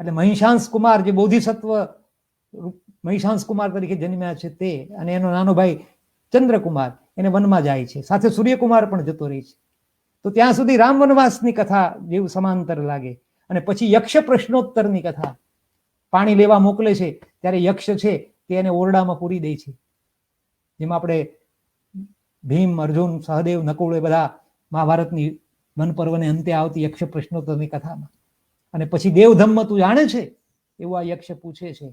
એટલે મહિષાંશ કુમાર જે બોધિસત્વ મહિષાંશ કુમાર તરીકે જન્મ્યા છે તે, અને એનો નાનો ભાઈ ચંદ્રકુમાર એને વનમાં જાય છે, સાથે સૂર્યકુમાર પણ જતો રહે છે. તો ત્યાં સુધી રામ વનવાસની કથા જેવું સમાંતર લાગે. અને પછી યક્ષ પ્રશ્નોત્તરની કથા, પાણી લેવા મોકલે છે ત્યારે યક્ષ છે તે એને ઓરડામાં પૂરી દે છે. જેમાં આપણે ભીમ, અર્જુન, સહદેવ, નકુળ એ બધા મહાભારતની વન પર્વને અંતે આવતી યક્ષ પ્રશ્નોત્તરની કથામાં. અને પછી દેવધમ્મ તું જાણે છે એવું આ યક્ષ પૂછે છે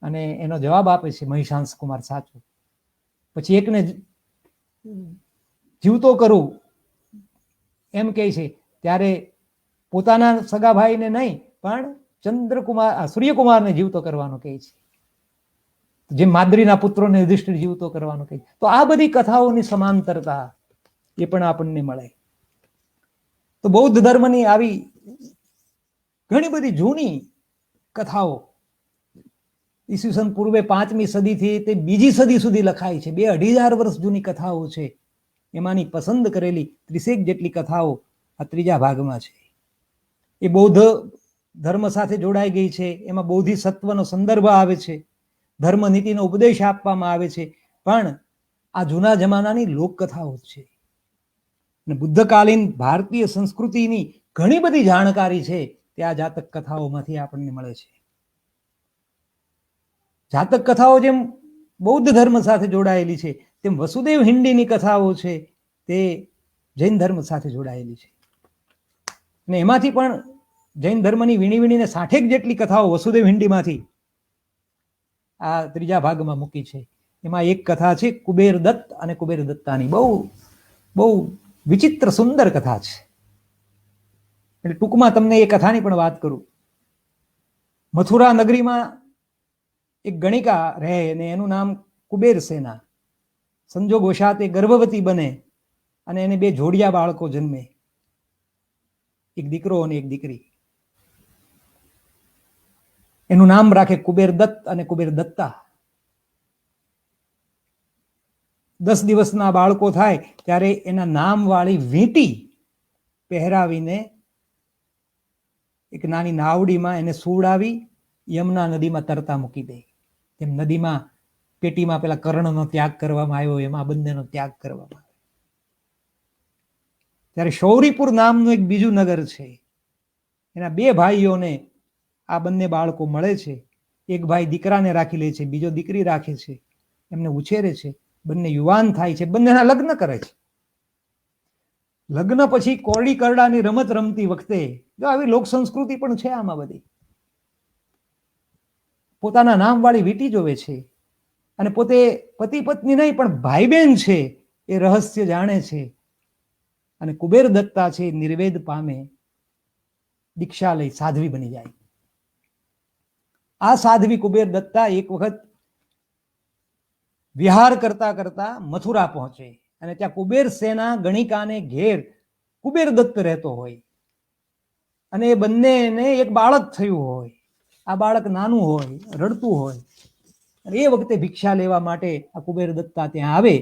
અને એનો જવાબ આપે છે મહિષાંશ કુમાર સાચું. પછી એકને જીવતો કરું એમ કહે છે, ત્યારે પોતાના સગા ભાઈને નહીં પણ ચંદ્રકુમાર સૂર્યકુમારને જીવતો કરવાનો કહે છે, જેમ માદ્રીના પુત્રોને યુધિષ્ઠિર જીવતો કરવાનો કહે. તો આ બધી કથાઓની સમાંતરતા એ પણ આપણને મળે. તો બૌદ્ધ ધર્મની આવી ઘણી બધી જૂની કથાઓ ઈસવીસન પૂર્વે 5મી સદીથી તે 2જી સદી સુધી લખાઈ છે. 2-2.5 વર્ષ જૂની કથાઓ છે. એમાંની પસંદ કરેલી 30 જેટલી કથાઓ આ 3જા ભાગમાં છે. એ બૌદ્ધ ધર્મ સાથે જોડાઈ ગઈ છે. એમાં બોધિસત્વનો સંદર્ભ આવે છે, ધર્મ નીતિનો ઉપદેશ આપવામાં આવે છે, પણ આ જૂના જમાનાની લોકકથાઓ છે. અને બુદ્ધકાલીન ભારતીય સંસ્કૃતિની ઘણી બધી જાણકારી છે તે આ જાતક કથાઓમાંથી આપણને મળે છે. જાતક કથાઓ જેમ બૌદ્ધ ધર્મ સાથે જોડાયેલી છે, તેમ વસુદેવ હિંડીની કથાઓ છે તે જૈન ધર્મ સાથે જોડાયેલી છે. અને એમાંથી પણ જૈન ધર્મની વીણીને 60 જેટલી કથાઓ વસુદેવ હિંડીમાંથી આ 3જા ભાગમાં મૂકી છે. એમાં એક કથા છે કુબેર દત્ત અને કુબેર દત્તાની. બહુ વિચિત્ર સુંદર કથા છે. એટલે ટૂંકમાં તમને એ કથાની પણ વાત કરું. મથુરા નગરીમાં એક ગણિકા રહે અને એનું નામ કુબેર સેના. સંજોગવશાત એ ગર્ભવતી બને અને એને 2 જોડિયા બાળકો જન્મે, એક દીકરો અને એક દીકરી. એનું નામ રાખે કુબેર દત્ત અને કુબેર દત્તા. 10 દિવસના બાળકો થાય ત્યારે એના નામવાળી વીંટી પહેરાવીને એક નાની નાવડીમાં એને સુવડાવી યમુના નદીમાં તરતા મૂકી દે. તેમ નદીમાં પેટીમાં પેલા કર્ણનો ત્યાગ કરવામાં આવ્યો, એમાં બંનેનો ત્યાગ કરવામાં આવ્યો. ત્યારે શૌરીપુર નામનું એક બીજું નગર છે. એના 2 ભાઈઓને આ બંને બાળકો મળે છે. એક ભાઈ દીકરાને રાખી લે છે, બીજો દીકરી રાખે છે, એમને ઉછેરે છે. બંને યુવાન થાય છે, બંનેના લગ્ન કરે છે. લગ્ન પછી કોરડી કરડાની રમત રમતી વખતે જો આવી લોક સંસ્કૃતિ પણ છે આમાં બધી, પોતાના નામવાળી વીંટી જોવે છે અને પોતે પતિ પત્ની નહીં પણ ભાઈ બહેન છે એ રહસ્ય જાણે છે. અને કુબેર દત્તા છે નિર્વેદ પામે, દીક્ષા લઈ સાધ્વી બની જાય. આ સાધ્વી કુબેર દત્તા એક વખત વિહાર કરતા કરતા મથુરા પહોંચે અને ત્યાં કુબેર સેના ગણિકાને ઘેર કુબેર દત્ત રહેતો હોય અને એ બંનેને એક બાળક થયું હોય. આ બાળક નાનું હોય, રડતું હોય. અને એ વખતે ભિક્ષા લેવા માટે આ કુબેર દત્તા ત્યાં આવે.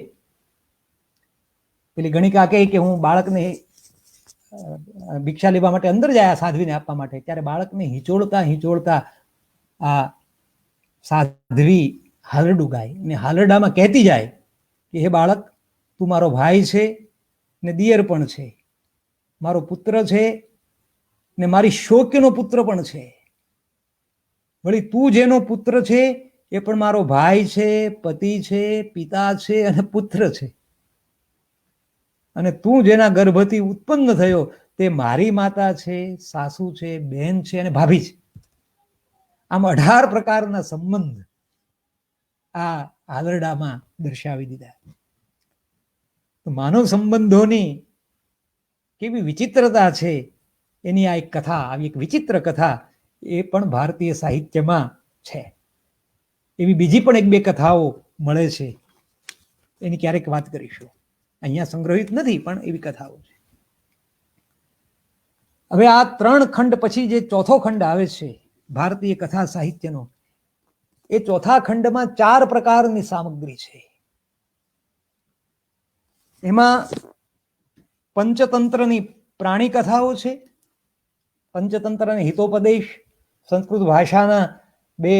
પેલી ગણિકા કહે કે હું બાળકને ભિક્ષા લેવા માટે અંદર જાય સાધ્વીને આપવા માટે. ત્યારે બાળકને હિંચોળતા હિંચોળતા આ સાધ્વી હાલરડું ગાય અને હાલરડામાં કહેતી જાય કે હે બાળક, તું મારો ભાઈ છે ને દિયર પણ છે, મારો પુત્ર છે ને મારી શોક્યનો પુત્ર પણ છે. વળી તું જેનો પુત્ર છે એ પણ મારો ભાઈ છે, પતિ છે, પિતા છે અને પુત્ર છે. અને તું જેના ગર્ભથી ઉત્પન્ન થયો તે મારી માતા છે, સાસુ છે, બહેન છે અને ભાભી છે. આમ 18 પ્રકારના સંબંધ આ હાલરડામાં દર્શાવી દીધા. તો માનવ સંબંધોની કેવી વિચિત્રતા છે એની આ એક કથા, આવી એક વિચિત્ર કથા એ પણ ભારતીય સાહિત્યમાં છે. એવી બીજી પણ એક બે કથાઓ મળે છે, એની ક્યારેક વાત કરીશું. અહીંયા સંગ્રહિત નથી પણ એવી કથાઓ છે. હવે આ 3 ખંડ પછી જે ચોથો ખંડ આવે છે ભારતીય કથા સાહિત્યનો, એ ચોથા ખંડમાં 4 પ્રકારની સામગ્રી છે. એમાં પંચતંત્રની પ્રાણી કથાઓ છે, પંચતંત્ર અને હિતોપદેશ, સંસ્કૃત ભાષાના 2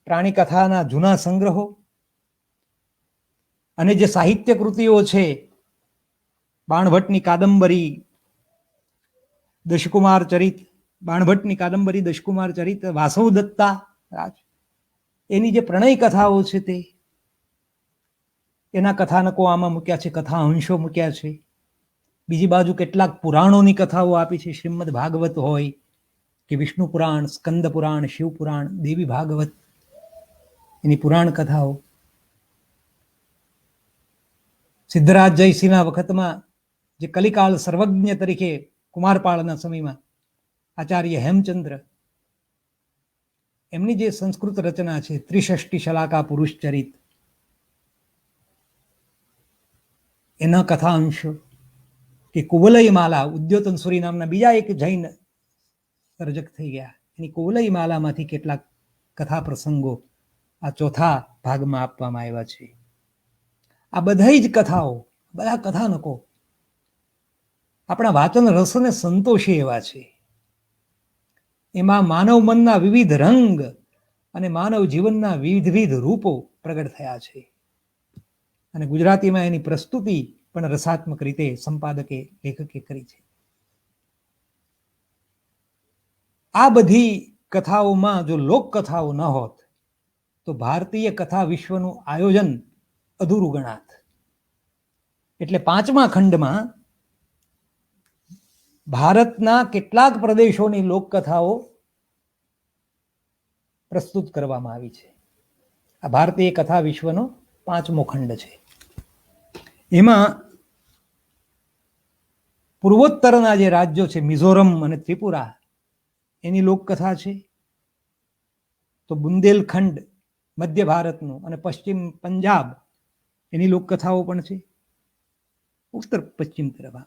પ્રાણી કથાના જૂના સંગ્રહો, અને જે સાહિત્ય કૃતિઓ છે બાણભટ્ટની કાદંબરી દશકુમાર ચરિત, બાણભટ્ટની કાદંબરી દશકુમાર ચરિત, વાસવ દત્તા રાજ, એની જે પ્રણય કથાઓ છે તે એના કથાનકો આમાં મૂક્યા છે, કથા અંશો મૂક્યા છે. બીજી બાજુ કેટલાક પુરાણોની કથાઓ આપી છે, શ્રીમદ ભાગવત હોય કે વિષ્ણુ પુરાણ, સ્કંદ પુરાણ, શિવ પુરાણ, દેવી ભાગવત, એની પુરાણ કથાઓ. સિદ્ધરાજ જયસિંહના વખતમાં જે કલિકાલ સર્વજ્ઞ તરીકે કુમારપાળના સમયમાં આચાર્ય હેમચંદ્ર, એમની જે સંસ્કૃત રચના છે ત્રિષષ્ટિ શલાકા પુરુષ ચરિત, એના કથા અંશો, કે કુવલય માલા, ઉદ્યોતન સુરી નામના બીજા એક જૈન સર્જક થઈ ગયા, એની કુવલય માલામાંથી કેટલાક કથા પ્રસંગો આ ચોથા ભાગમાં આપવામાં આવ્યા છે. આ બધી જ કથાઓ, બધા કથાનકો આપણા વાચન રસને સંતોષે એવા છે. એમાં માનવ મનના વિવિધ રંગ અને માનવ જીવનના વિવિધ રૂપો પ્રગટ થયા છે. અને ગુજરાતીમાં એની પ્રસ્તુતિ પણ રસાત્મક રીતે સંપાદકે, લેખકે કરી છે. આ બધી કથાઓમાં જો લોકકથાઓ ન હોત તો ભારતીય કથા વિશ્વનું આયોજન અધૂરું ગણાત. એટલે 5મા ખંડમાં ભારતના કેટલાક પ્રદેશોની લોકકથાઓ પ્રસ્તુત કરવામાં આવી છે. આ ભારતીય કથા વિશ્વનો 5મો ખંડ છે. એમાં પૂર્વોત્તરના જે રાજ્યો છે મિઝોરમ અને ત્રિપુરા, એની લોકકથા છે. તો બુંદેલખંડ મધ્ય ભારતનું અને પશ્ચિમ પંજાબ, એની લોકકથાઓ પણ છે ઉત્તર પશ્ચિમ તરફ.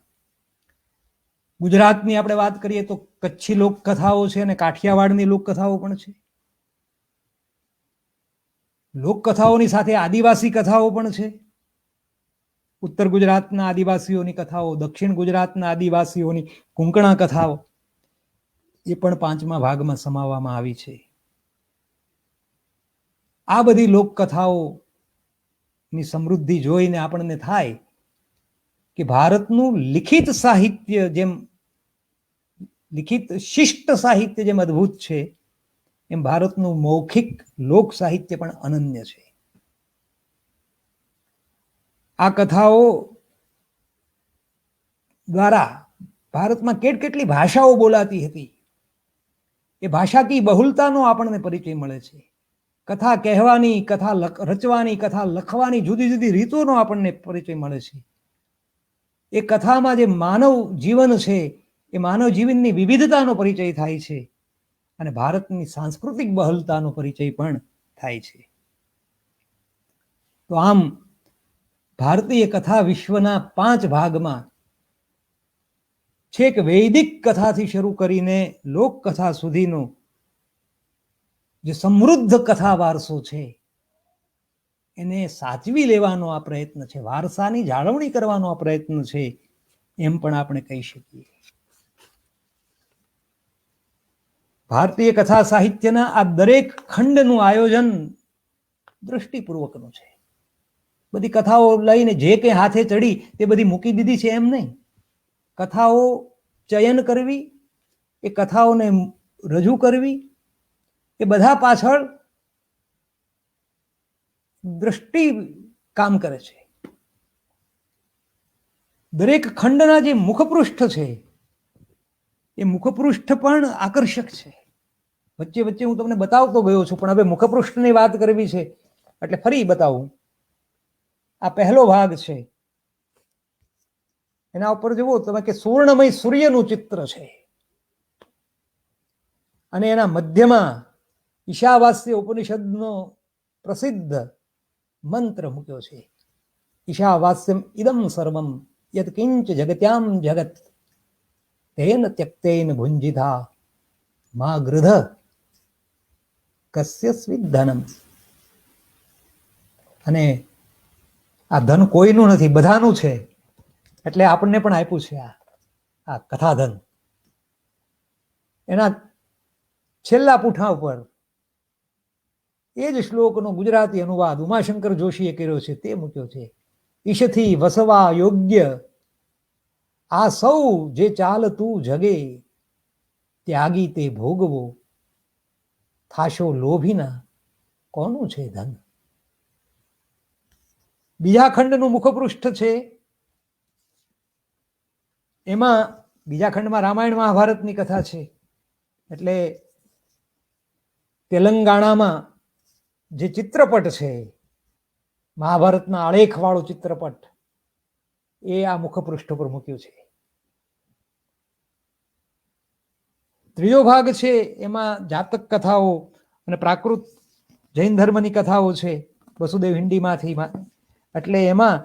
ગુજરાતની આપણે વાત કરીએ તો કચ્છી લોકકથાઓ છે અને કાઠિયાવાડની લોકકથાઓ પણ છે. લોકકથાઓની સાથે આદિવાસી કથાઓ પણ છે. ઉત્તર ગુજરાતના આદિવાસીઓની કથાઓ, દક્ષિણ ગુજરાતના આદિવાસીઓની કુંકણા કથાઓ, એ પણ 5મા ભાગમાં સમાવવામાં આવી છે. આ બધી લોકકથાઓની સમૃદ્ધિ જોઈને આપણને થાય કે ભારતનું લિખિત સાહિત્ય જેમ, લિખિત શિષ્ટ સાહિત્ય જેમ અદ્ભુત છે, એમ ભારતનું મૌખિક લોક સાહિત્ય પણ અનન્ય છે. આ કથાઓ દ્વારા ભારતમાં કેટલી ભાષાઓ બોલાતી હતી, એ ભાષાકીય બહુલતાનો આપણને પરિચય મળે છે. કથા કહેવાની, કથા રચવાની, કથા લખવાની જુદી જુદી રીતોનો આપણને પરિચય મળે છે. એ કથામાં જે માનવ જીવન છે એ માનવ જીવનની વિવિધતાનો પરિચય થાય છે અને ભારતની સાંસ્કૃતિક બહુલતાનો પરિચય પણ થાય છે. તો આમ ભારતીય કથા વિશ્વના 5 ભાગમાં છેક વૈદિક કથાથી શરૂ કરીને લોકકથા સુધીનો જે સમૃદ્ધ કથા વારસો છે એને સાચવી લેવાનો આ પ્રયત્ન છે, વારસાની જાળવણી કરવાનો આ પ્રયત્ન છે, એમ પણ આપણે કહી શકીએ. ભારતીય કથા સાહિત્યના આ દરેક ખંડનું આયોજન દૃષ્ટિપૂર્વકનું છે. બધી કથાઓ લઈને જે કંઈ હાથે ચડી તે બધી મૂકી દીધી છે એમ નહીં. કથાઓ ચયન કરવી, એ કથાઓને રજૂ કરવી, એ બધા પાછળ દ્રષ્ટિ કામ કરે છે. દરેક ખંડના જે મુખપૃષ્ઠ છે એ મુખપૃષ્ઠ પણ આકર્ષક છે. વચ્ચે વચ્ચે હું તમને બતાવતો ગયો છું, પણ હવે મુખપૃષ્ઠની વાત કરવી છે એટલે ફરી બતાવું. આ પહેલો ભાગ છે, એના ઉપર જુઓ તમે કે સુવર્ણમય સૂર્યનું ચિત્ર છે અને એના મધ્યમાં ઈશાવાસ્ય ઉપનિષદનો પ્રસિદ્ધ મંત્ર મૂક્યો છે. ઈશાવાસ્યમ ઇદમ સર્વમ યત કિંચ જગત્યામ જગત તેન ત્યક્તેન ભુંજિતા મા ગૃધ કસ્ય સ્વિધનમ. અને આ ધન કોઈનું નથી, બધાનું છે. એટલે આપણને પણ આપ્યું છે આ કથાધન. એના છેલ્લા પૂઠા ઉપર એ જ શ્લોકનો ગુજરાતી અનુવાદ ઉમાશંકર જોશીએ કર્યો છે, તે મૂક્યો છે. ઈશથી વસવા યોગ્ય આ સૌ જે ચાલતું જગે, ત્યાગી તે ભોગવો, થાશો લોભીના કોનું છે ધન. બીજા ખંડનું મુખપૃષ્ઠ છે, એમાં બીજા ખંડમાં રામાયણ મહાભારતની કથા છે. એટલે તેલંગાણામાં જે ચિત્રપટ છે, મહાભારતના આલેખવાળું ચિત્રપટ, એ આ મુખપૃષ્ઠ પર મૂક્યું છે. ત્રીજો ભાગ છે, એમાં જાતક કથાઓ અને પ્રાકૃત જૈન ધર્મની કથાઓ છે, વસુદેવ હિંડીમાંથી. એટલે એમાં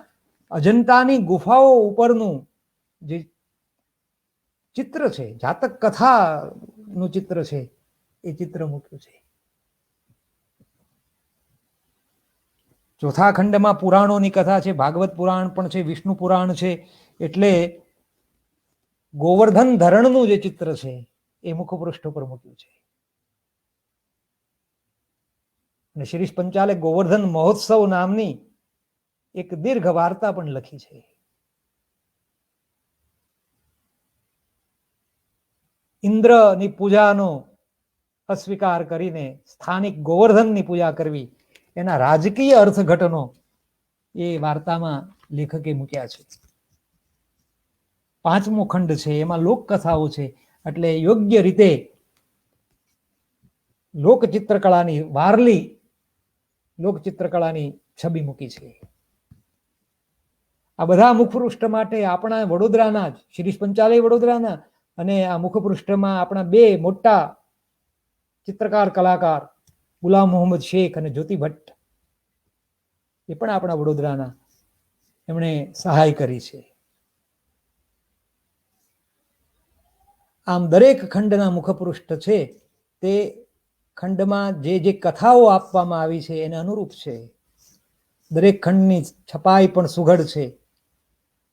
અજંતાની ગુફાઓ ઉપરનું જે ચિત્ર છે, જાતક કથાનું ચિત્ર છે, એ ચિત્ર મૂક્યું છે. ચોથા ખંડમાં પુરાણોની કથા છે, ભાગવત પુરાણ પણ છે, વિષ્ણુ પુરાણ છે. એટલે ગોવર્ધન ધરણનું જે ચિત્ર છે એ મુખપૃષ્ઠ પર મૂક્યું છે. અને શિરીષ પંચાલે ગોવર્ધન મહોત્સવ નામની એક દીર્ઘ વાર્તા પણ લખી છે. ઇન્દ્રની પૂજાનો અસ્વીકાર કરીને સ્થાનિક ગોવર્ધનની પૂજા કરવી, એના રાજકીય અર્થઘટનો એ વાર્તામાં લેખકે મૂક્યા છે. પાંચમો ખંડ છે, એમાં લોકકથાઓ છે. એટલે યોગ્ય રીતે લોકચિત્રકળાની, વારલી લોકચિત્રકળાની છબી મૂકી છે. આ બધા મુખપૃષ્ઠ માટે આપણા વડોદરાના જ શિરીષ પંચાલે વડોદરાના, અને આ મુખપૃષ્ઠમાં આપણા બે મોટા ચિત્રકાર કલાકાર ગુલામ મોહમ્મદ શેખ અને જ્યોતિ ભટ્ટ, એ પણ આપણા વડોદરાના, એમણે સહાય કરી છે. આમ દરેક ખંડના મુખપૃષ્ઠ છે તે ખંડમાં જે જે કથાઓ આપવામાં આવી છે એને અનુરૂપ છે. દરેક ખંડની છપાઈ પણ સુઘડ છે.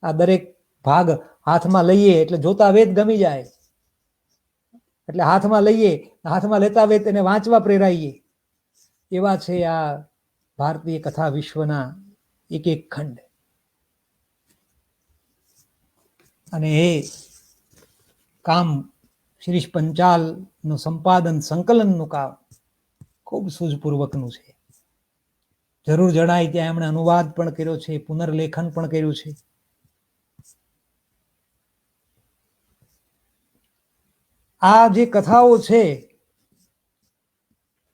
આ દરેક ભાગ હાથમાં લઈએ એટલે જોતા વેત ગમી જાય. એટલે હાથમાં લઈએ, હાથમાં લેતા વેત એને વાંચવા પ્રેરાઈએ, એવા છે આ ભારતીય કથા વિશ્વના એક એક ખંડ. અને એ કામ શિરીષ પંચાલનું સંપાદન, સંકલનનું કામ ખૂબ સૂઝપૂર્વકનું છે. જરૂર જણાય ત્યાં એમણે અનુવાદ પણ કર્યો છે, પુનર્લેખન પણ કર્યું છે. આ જે કથાઓ છે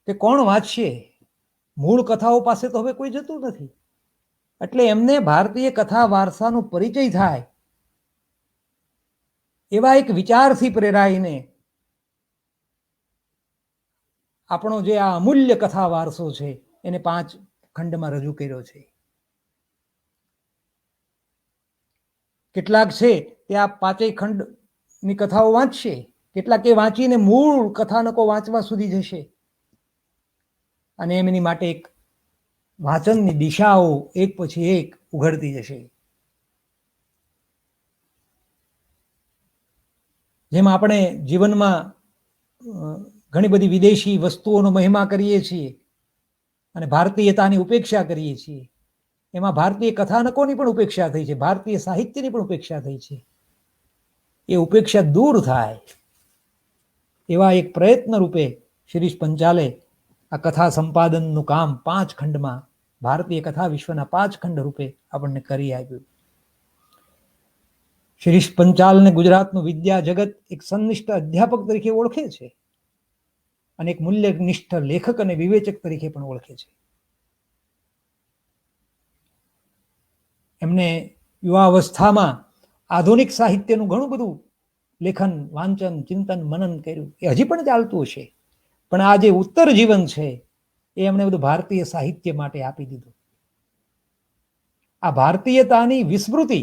તે કોણ વાંચશે? મૂળ કથાઓ પાસે તો હવે કોઈ જતું નથી. એટલે એમને ભારતીય કથા વારસાનો પરિચય થાય એવા એક વિચારથી પ્રેરાઈને આપણો જે આ અમૂલ્ય કથા વારસો છે એને 5 ખંડમાં રજૂ કર્યો છે. કેટલાક છે તે આ 5 ખંડની કથાઓ વાંચશે, કેટલાક એ વાંચીને મૂળ કથાનકો વાંચવા સુધી જશે. અને એમની માટે એક વાંચનની દિશાઓ એક પછી એક ઉઘડતી જશે. જેમ આપણે જીવનમાં ઘણી બધી વિદેશી વસ્તુઓનો મહિમા કરીએ છીએ અને ભારતીયતાની ઉપેક્ષા કરીએ છીએ, એમાં ભારતીય કથાનકોની પણ ઉપેક્ષા થઈ છે, ભારતીય સાહિત્યની પણ ઉપેક્ષા થઈ છે. એ ઉપેક્ષા દૂર થાય એવા એક પ્રયત્ન રૂપે શિરીષ પંચાલે આ કથા સંપાદનનું કામ 5 ખંડમાં ભારતીય કથા વિશ્વના 5 ખંડ રૂપે આપણને કરી આપ્યું. શિરીષ પંચાલને ગુજરાતનું વિદ્યા જગત એક સંનિષ્ઠ અધ્યાપક તરીકે ઓળખે છે અને એક મૂલ્યનિષ્ઠ લેખક અને વિવેચક તરીકે પણ ઓળખે છે. એમને યુવાવસ્થામાં આધુનિક સાહિત્યનું ઘણું બધું લેખન, વાંચન, ચિંતન, મનન કર્યું. એ હજી પણ ચાલતું હશે, પણ આ જે ઉત્તર જીવન છે એ એમણે બધું ભારતીય સાહિત્ય માટે આપી દીધું. આ ભારતીયતાની વિસ્મૃતિ,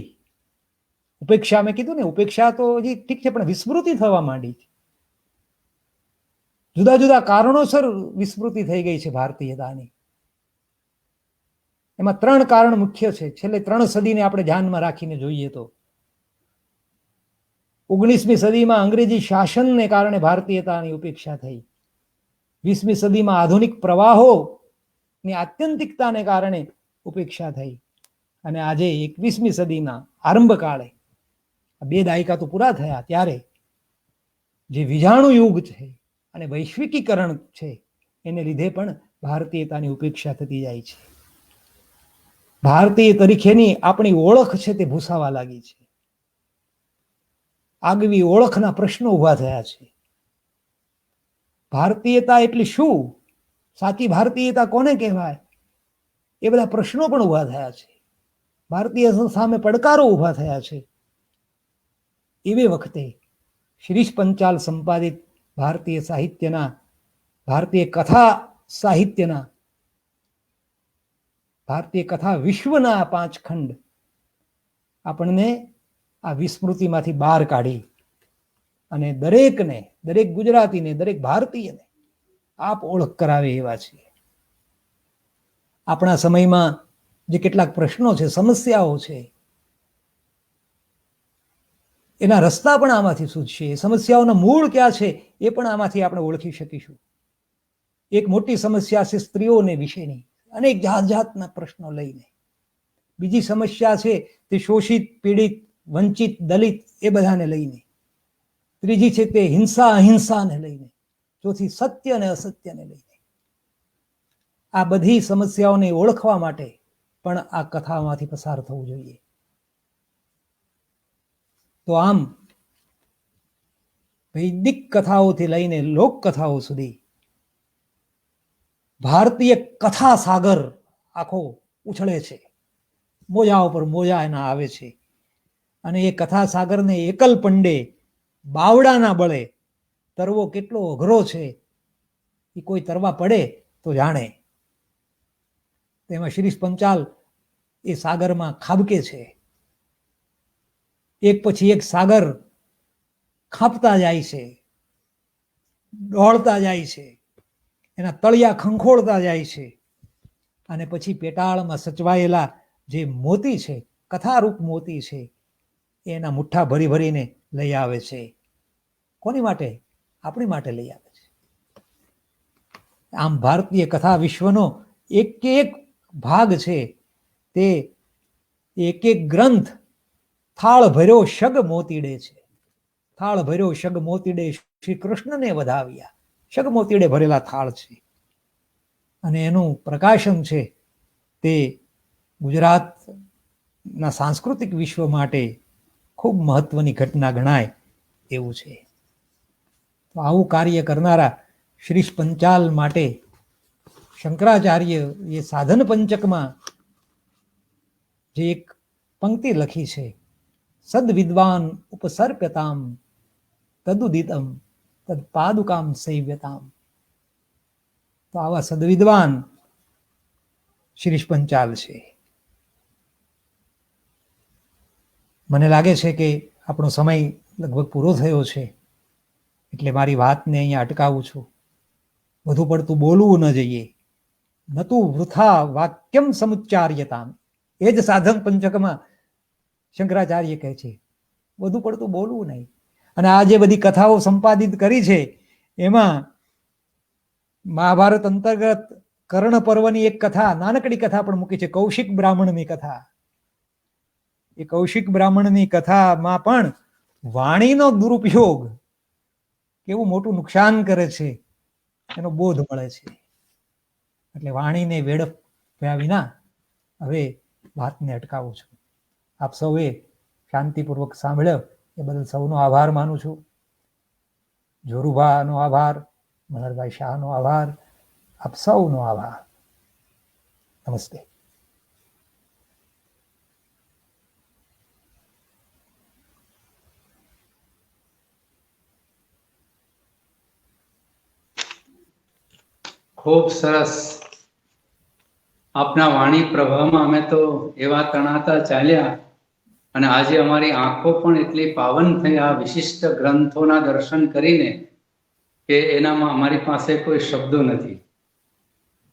ઉપેક્ષા મેં કીધું ને, ઉપેક્ષા તો હજી ઠીક છે, પણ વિસ્મૃતિ થવા માંડી છે. જુદા જુદા કારણોસર વિસ્મૃતિ થઈ ગઈ છે ભારતીયતાની. એમાં 3 કારણ મુખ્ય છે. છેલ્લે 3 સદીને આપણે ધ્યાનમાં રાખીને જોઈએ તો 19મી સદીમાં અંગ્રેજી શાસનને કારણે ભારતીયતાની ઉપેક્ષા થઈ. 20મી સદીમાં આધુનિક પ્રવાહોની આત્યંતિકતાને કારણે ઉપેક્ષા થઈ. અને આજે 21મી સદીના આરંભકાળે 2 દાયકા તો પૂરા થયા, ત્યારે જે વિજાણુ યુગ છે અને વૈશ્વિકીકરણ છે એને લીધે પણ ભારતીયતાની ઉપેક્ષા થતી જાય છે. ભારતીય તરીકેની આપણી ઓળખ છે તે ભૂસાવા લાગી છે. આગવી ઓળખના પ્રશ્નો ઊભા થયા છે. ભારતીયતા એટલે શું? સાચી ભારતીયતા કોને કહેવાય? એ બધા પ્રશ્નો પણ ઊભા થયા છે. ભારતીય સામે પડકારો ઊભા થયા છે. એવે વખતે શિરીષ પંચાલ સંપાદિત ભારતીય સાહિત્યના, ભારતીય કથા સાહિત્યના, ભારતીય કથા વિશ્વના 5 ખંડ આપણને આ વિસ્મૃતિમાંથી બહાર કાઢી અને દરેકને, દરેક ગુજરાતીને, દરેક ભારતીયને આપ ઓળખ કરાવે એવા છે. આપણા સમયમાં જે કેટલાક પ્રશ્નો છે, સમસ્યાઓ છે, એના રસ્તા પણ આમાંથી સૂચશે. સમસ્યાઓના મૂળ ક્યાં છે એ પણ આમાંથી આપણે ઓળખી શકીશું. એક મોટી સમસ્યા છે સ્ત્રીઓને વિશેની, અનેક જાત જાતના પ્રશ્નો લઈને. બીજી સમસ્યા છે તે શોષિત, પીડિત, વંચિત, દલિત એ બધાને લઈને. ત્રીજી છે તે હિંસા અહિંસાને લઈને. ચોથી સત્ય અને અસત્યને લઈને. આ બધી સમસ્યાઓને ઓળખવા માટે પણ આ કથામાંથી પસાર થવું જોઈએ. તો આમ વૈદિક કથાઓથી લઈને લોક કથાઓ સુધી ભારતીય કથા સાગર આખો ઉછળે છે. મોજા ઉપર મોજા એના આવે છે. અને એ કથા સાગરને એકલ પંડે, બાવડાના બળે તરવો કેટલો અઘરો છે એ કોઈ તરવા પડે તો જાણે. તેમાં શિરીષ પંચાલ એ સાગરમાં ખાબકે છે. એક પછી એક સાગર ખાપતા જાય છે, દોડતા જાય છે, એના તળિયા ખંખોળતા જાય છે, અને પછી પેટાળમાં સચવાયેલા જે મોતી છે, કથારૂપ મોતી છે, એના મુઠ્ઠા ભરી ભરીને લઈ આવે છે. કોની માટે? આપણી માટે લઈ આવે છે. આમ ભારતીય કથા વિશ્વનો એક એક ભાગ છે તે એક એક ગ્રંથ થાળ ભર્યો શગ મોતીડે છે. થાળ ભર્યો શગ મોતીડે શ્રી કૃષ્ણને વધાવ્યા. શગ મોતીડે ભરેલા થાળ છે. અને એનું પ્રકાશન છે તે ગુજરાતના સાંસ્કૃતિક વિશ્વ માટે ખૂબ મહત્વની ઘટના ગણાય એવું છે. તો આવું કાર્ય કરનારા શિરીષ પંચાલ માટે શંકરાચાર્ય એ સાધન પંચકમાં જે એક પંક્તિ લખી છે, સદ વિદ્વાન ઉપસર્પ્યતામ તદુદિતમ તદ પાદુકામ સૈવ્યતામ. તો આવા સદવિદ્વાન શિરીષ પંચાલ છે. મને લાગે છે કે આપણો સમય લગભગ પૂરો થયો છે, એટલે મારી વાતને અહીંયા અટકાવું છું. વધુ પડતું બોલવું ન જોઈએ. નતું વૃથા વાક્યમ સમુચ્ચાર્યતામ. એ જ સાધન પંચકમાં શંકરાચાર્ય કહે છે, વધુ પડતું બોલવું નહીં. અને આ જે બધી કથાઓ સંપાદિત કરી છે એમાં મહાભારત અંતર્ગત કર્ણ પર્વની એક કથા, નાનકડી કથા પણ મૂકી છે, કૌશિક બ્રાહ્મણની કથા. એ કૌશિક બ્રાહ્મણની કથામાં પણ વાણીનો દુરુપયોગ કેવું મોટું નુકસાન કરે છે એનો બોધ મળે છે. એટલે વાણીને વેડફ્યા વિના હવે વાતને અટકાવું છું. આપ સૌએ શાંતિપૂર્વક સાંભળ્યો એ બદલ સૌનો આભાર માનું છું. જોરુભાનો આભાર, મનહરભાઈ શાહનો આભાર, આપ સૌનો આભાર. નમસ્તે. ખૂબ સરસ. આપના વાણી પ્રભાવમાં અમે તો એવા તણાતા ચાલ્યા અને આજે અમારી આંખો પણ એટલી પાવન થઈ આ વિશિષ્ટ ગ્રંથોના દર્શન કરીને કે એનામાં અમારી પાસે કોઈ શબ્દો નથી.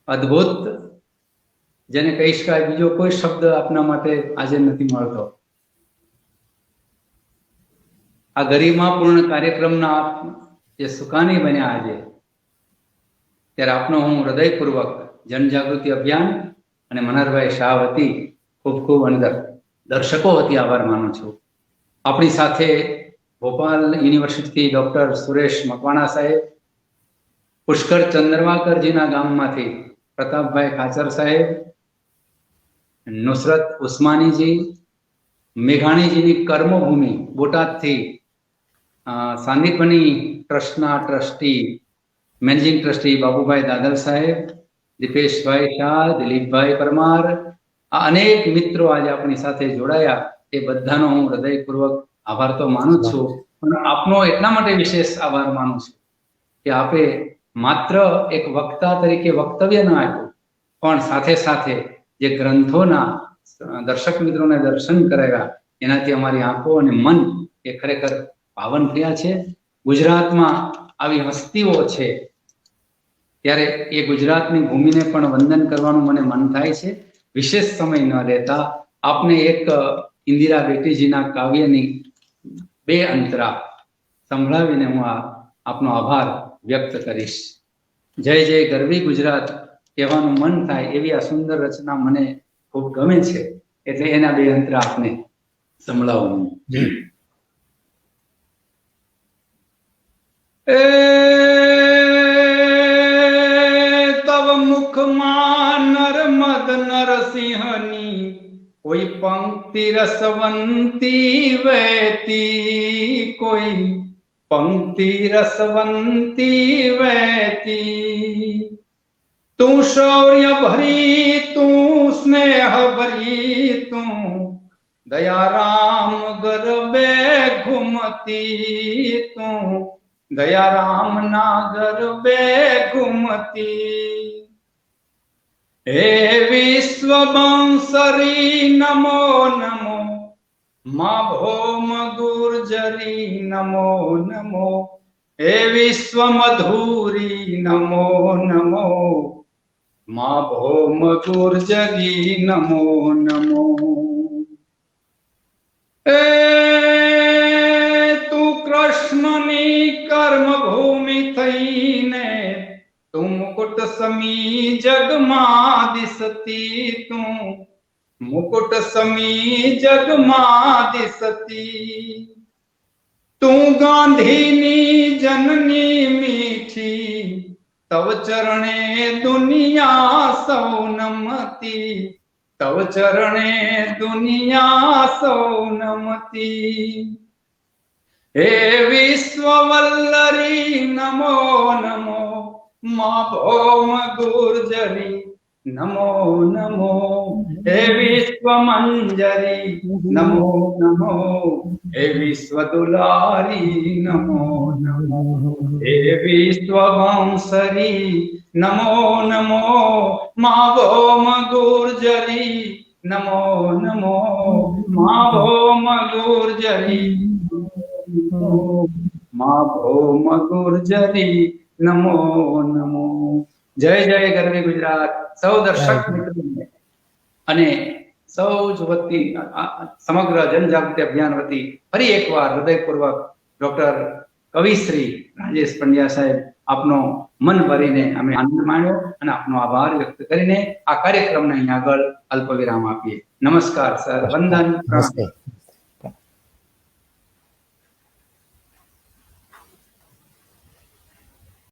અદ્ભુત, જેને કહી શકાય બીજો કોઈ શબ્દ આપના માટે આજે નથી મળતો. આ ગરિમાપૂર્ણ કાર્યક્રમના આપ જે સુકાની બન્યા આજે, ત્યારે આપનો હું હૃદયપૂર્વક જનજાગૃતિ અભિયાન અને મનહરભાઈ શાહ વતી ખૂબ ખૂબ અંદર દર્શકો વતી આભાર માનું છું. આપણી સાથે ભોપાલ યુનિવર્સિટીથી ડોક્ટર સુરેશ મકવાણા સાહેબ, પુષ્કર ચંદ્રવાકરજીના ગામમાંથી પ્રતાપભાઈ ખાચર સાહેબ, નુસરત ઉસ્માનીજી, મેઘાણીજીની કર્મભૂમિ બોટાદથી સાંદીપની ટ્રસ્ટના ટ્રસ્ટી મેનેજિંગ ટ્રસ્ટી બાબુભાઈ દાદલ સાહેબ, દીપેશભાઈ શાહ, દિલીપભાઈ પરમાર, આ અનેક મિત્રો આજે આપણી સાથે જોડાયા. એ બધાનો હું હૃદયપૂર્વક આભાર તો માનું જ છું, પણ આપનો એટલા માટે વિશેષ આભાર માનું છું કે આપે માત્ર એક વક્તા તરીકે વક્તવ્ય ન આપ્યું, પણ સાથે સાથે જે ગ્રંથોના દર્શક મિત્રોને દર્શન કરાવ્યા, એનાથી અમારી આંખો અને મન એ ખરેખર પાવન થયા છે. ગુજરાતમાં આવી હસ્તીઓ છે ત્યારે એ ગુજરાતની ભૂમિને પણ વંદન કરવાનું મને મન થાય છે. વિશેષ સમય ન લેતા આપને એક ઇન્દિરા બેટીજીના કાવ્યની 2 અંતરા સંભળાવીને હું આપનો આભાર વ્યક્ત કરીશ. જય જય ગરવી ગુજરાત કહેવાનું મન થાય એવી આ સુંદર રચના મને ખૂબ ગમે છે, એટલે એના 2 અંતરા આપને સંભળાવું. તવ મુખમાં નર્મદ નરસિંહની કોઈ પંક્તિ રસવંતી વહેતી, કોઈ પંક્તિ રસવંતી વહેતી. તું શૌર્ય ભરી, તું સ્નેહ ભરી, તું દયારામ ગરબે ઘૂમતી, તું દયારામ ના ગરબે ઘૂમતી. હે વિશ્વબંસરી નમો નમો, મા ભૌમ ગુર્જરી નમો નમો, હે વિશ્વમધુરી નમો નમો, મા ભૌમ ગુર્જરી નમો નમો. તું કૃષ્ણની કર્મભૂમિ થઈને, તું મુકુટ સમી જગમાં દિસતી, તું મુકુટ સમી જગમાં દિસતી. તું ગાંધીની જનની મીઠી, તવ ચરણે દુનિયા સૌ નમતી, તવ ચરણે દુનિયા સૌ નમતી. હે વિશ્વવલ્લરી નમો નમો, મા ભૌમ ગુર્જરી નમો નમો, હે વિશ્વમંજરી નમો નમો, હે વિશ્વદુલારી નમો નમો, હે વિશ્વવંસરી નમો નમો, મા ભૌમ ગુર્જરી નમો નમો, મા ભૌમ ગુર્જરી, મા ભૌમ ગુર્જરી નમો નમો. જય જય ગરવી ગુજરાત. સૌ દર્શક મિત્રોને અને સૌ જ વતી સમગ્ર જનજાગૃતિ અભિયાન વતી ફરી એકવાર હૃદયપૂર્વક ડોક્ટર કવિ શ્રી રાજેશ પંડ્યા સાહેબ, આપનો મન ભરીને અમે આનંદ માણ્યો અને આપનો આભાર વ્યક્ત કરીને આ કાર્યક્રમને અહીં આગળ અલ્પ વિરામ આપીએ. નમસ્કાર સર, વંદન, પ્રણામ. નમસ્તે.